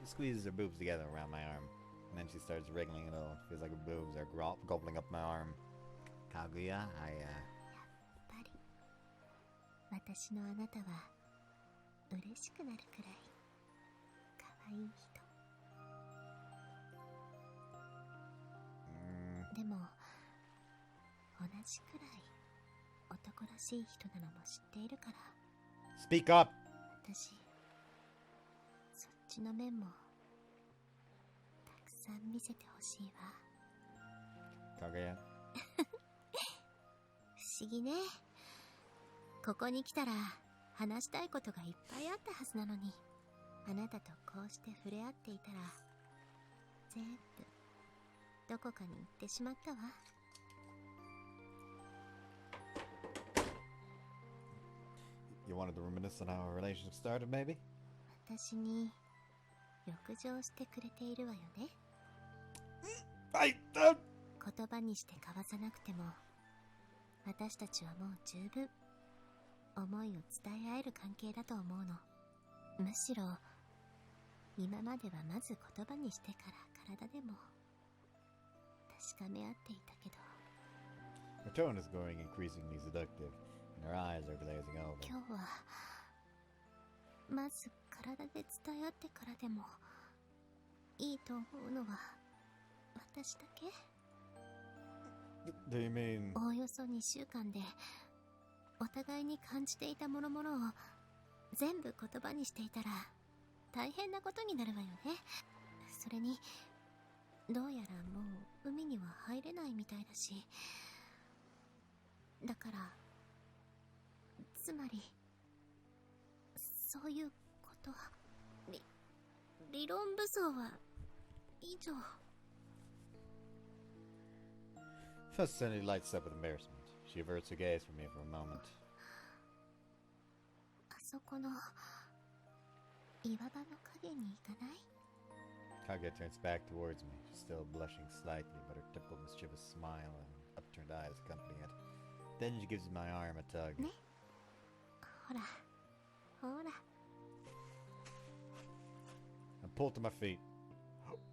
Squeezes her boobs together around my arm. And then she starts wriggling it all. Feels like her boobs are gobbling up my arm. Kaguya, やっぱり私のあなたは嬉しくなるくらい可愛い人。でも同じくらい男らしい人なのも知っているから。 Speak up! 私そっちの面もたくさん見せてほしいわ。Kaguya? 不思議ね。ここに来たら話したいことがいっぱいあったはずなのに、あなたとこうして触れ合っていたら全部どこかに行ってしまったわ。You wanted to reminisce on how our relationship started, maybe? 私に浴場してくれているわよね。言葉にして交わさなくても私たちはもう十分思いを伝え合える関係だと思うの。むしろ今まではまず言葉にしてから体でも確かめ合っていたけど。 Her tone is growing increasingly seductive, and her eyes are glazing over. 今日はまず体で伝え合ってからでもいいと思うのは私だけ。 Do you mean? おおよそ2週間でお互いに感じていたものを全部言葉にしていたら大変なことになるわよね。それにどうやらもう海には入れないみたいだし、だからつまりそういうことは理論武装は以上。 First suddenly lights up with embarrassment. She averts her gaze from me for a moment. あそこの岩場の影に行かない？ Kaguya turns back towards me, still blushing slightly, but her typical mischievous smile and upturned eyes accompany it. Then she gives my arm a tug. ね、ほらほら。 I pull to my feet.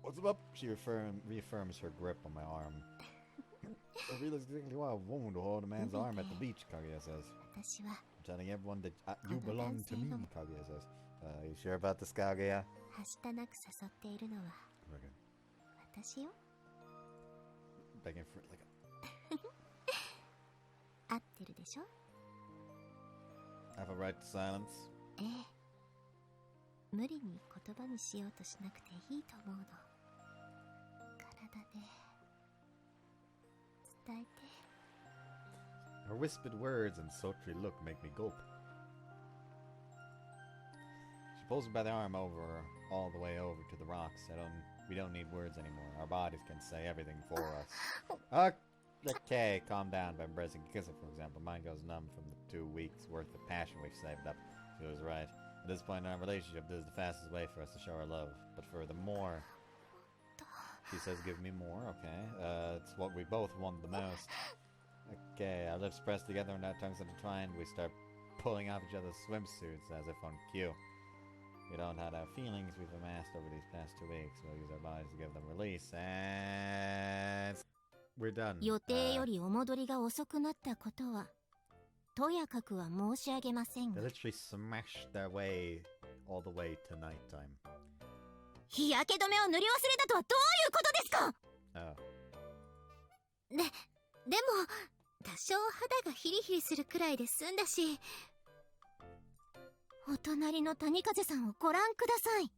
What's up? She reaffirms her grip on my arm. I realize exactly why a woman would hold a man's arm at the beach, Kaguya says. 私は I'm telling everyone that you belong to me, Kaguya says. You sure about this, Kaguya? はしたなく誘っているのは Okay. 私よ。 Begging for like 合ってるでしょ？ I have a right to silence. ええ。無理に言葉にしようとしなくていいと思うの。体で伝えて。 Her whispered words and sultry look make me gulp. She pulls me by the arm all the way over to the rocks. We don't need words anymore. Our bodies can say everything for us. Okay, calm down by embracing a kisser, for example. Mine goes numb from the 2 weeks worth of passion we've saved up. She was right. At this point in our relationship, this is the fastest way for us to show our love. But furthermore, she says give me more, okay. It's what we both want the most. Okay, our lips press together and our tongues intertwined. We start pulling off each other's swimsuits as if on cue. We don't hide our feelings we've amassed over these past 2 weeks. We'll use our bodies to give them release. And we're done. 予定よりお戻りが遅くなったことはとやかくは申し上げません They が、 literally smashed their way all the way to nighttime. 日焼け止めを塗り忘れたとはどういうことですか？ Oh. でも多少肌がヒリヒリするくらいで済んだし、お隣の谷風さんをご覧ください。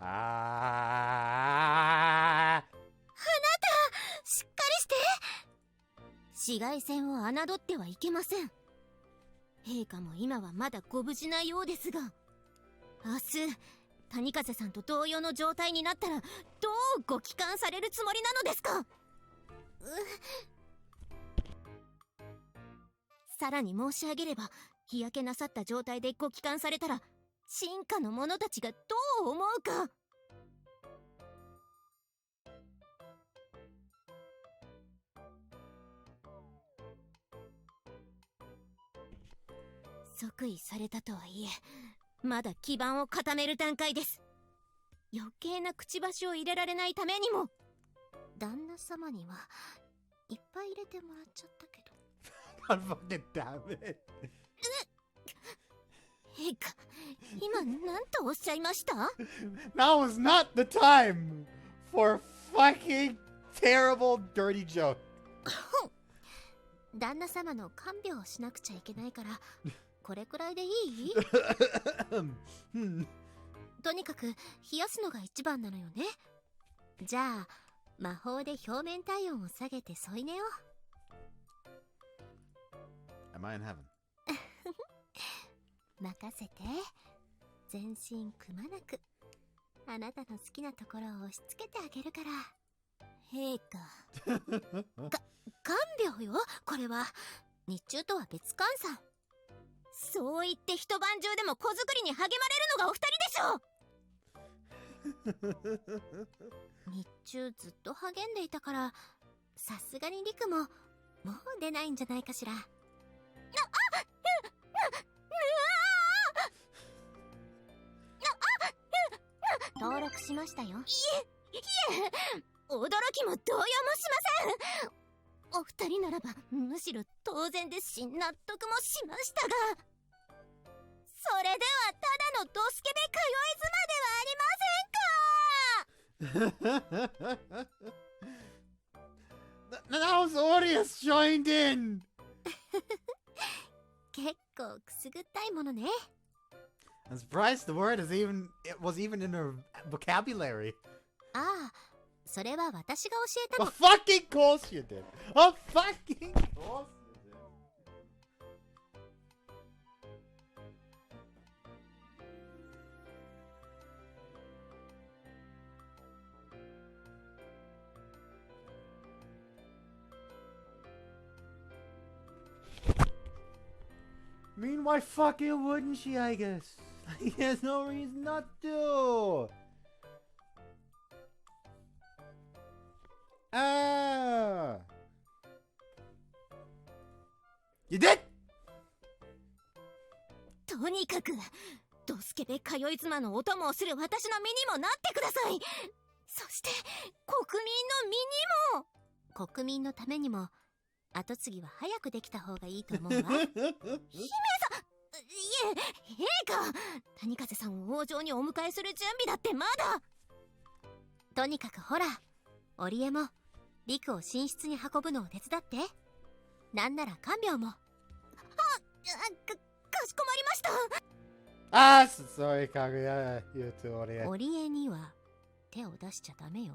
Ah! しっかりして。紫外線を侮ってはいけません。陛下も今はまだご無事なようですが、明日谷風さんと同様の状態になったらどうご帰還されるつもりなのですか？さらに申し上げれば、日焼けなさった状態でご帰還されたら進化の者たちがどう思うか。即位されたとはいえ、まだ基盤を固める段階です。余計な口箸を入れられないためにも。旦那様にはいっぱい入れてもらっちゃったけど。God fucking damn it. 陛下、今何とおっしゃいました？ Now was not the time for fucking terrible dirty joke. 旦那様の看病をしなくちゃいけないからこれくらいでいい？とにかく冷やすのが一番なのよね。じゃあ魔法で表面体温を下げて添い寝を。 Am I in heaven? 任せて。全身くまなくあなたの好きなところを押し付けてあげるから。陛下看病よ、これは。日中とは別換算。そう言って一晩中でも子作りに励まれるのがお二人でしょう。日中ずっと励んでいたからさすがにリクももう出ないんじゃないかしら。登録しましたよ。いえ驚きも動揺もしません。お二人ならばむしろ当然ですし納得もしましたが、それではただのドスケベ通い妻ではありませんか。 Now Orie has joined in. 結構くすぐったいものね。 I'm surprised the word was even in her vocabulary. ああ、それは私が教えた Of の。 fucking course you did. Of fucking course you did. Mean, why fucking wouldn't she, I guess? There's no reason not to. Ah. You did? とにかくドスケベ通い妻のお供をする私の身にもなってください。そして国民の身にも。国民のためにも後継ぎは早くできた方がいいと思うわ。姫さん、いえ、陛下、谷風さんを王城にお迎えする準備だってまだ。とにかくほら、織江も陸を寝室に運ぶのを手伝って。なんなら看病も。かしこまりました。Ah, sorry, Kaguya. You too, Orie. 織江には手を出しちゃダメよ。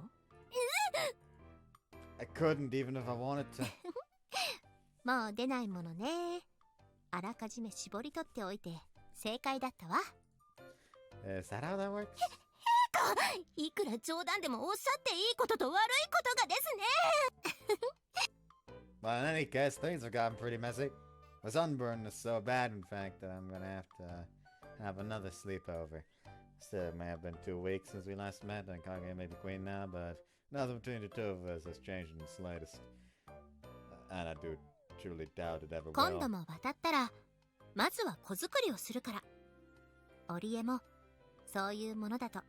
I couldn't even if I wanted to. もう出ないものね。あらかじめ絞り取っておいて正解だったわ。Is that how that works? いくら冗談でもおっしゃっていいことと悪いことがですね。Well, in any case, things have gotten pretty messy. My sunburn is so bad, in fact, that I'm gonna have to have another sleepover. Still, it may have been 2 weeks since we last met, and Kaguya may be queen now, but nothing between the two of us has changed in the slightest. And I do truly doubt it ever will. 今度も渡ったらまずは子作りをするから。織江もそういうものだと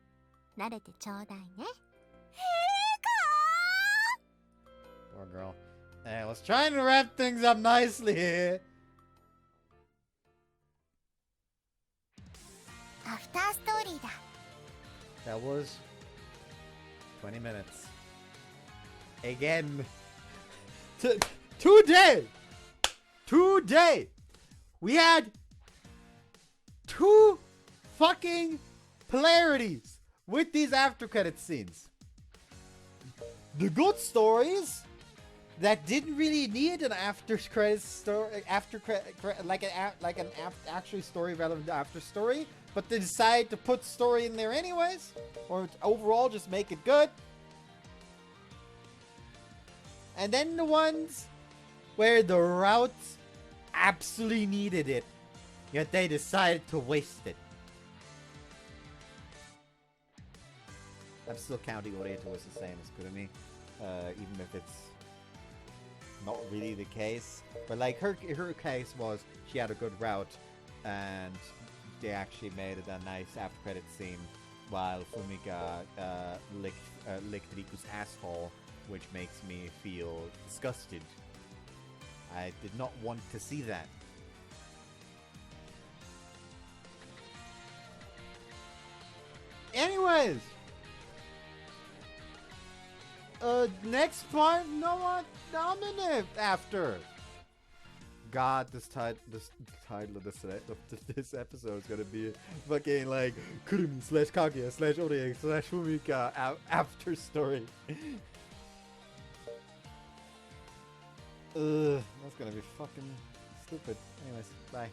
慣れてちょうだいね。Poor girl. Hey, I was trying to wrap things up nicely here. アフターストーリーだ。 That was 20 minutes. Again. Today! We had 2 fucking polarities with these after credit scenes. The good stories that didn't really need an after credit story, actually story relevant after story, but they decide to put story in there anyways, or overall just make it good. And then the ones where the routes absolutely needed it, yet they decided to waste it. I'm still counting Orie was the same as Kurumi, even if it's not really the case. But like her case was she had a good route, and they actually made it a nice after credit scene while Fumika licked Riku's asshole, which makes me feel disgusted. I did not want to see that. Anyways, next part, no one nominate after. God, this title of this episode is gonna be fucking like Kurumi / Kaguya / Orie / Fumika after story. That's gonna be fucking stupid. Anyways, bye.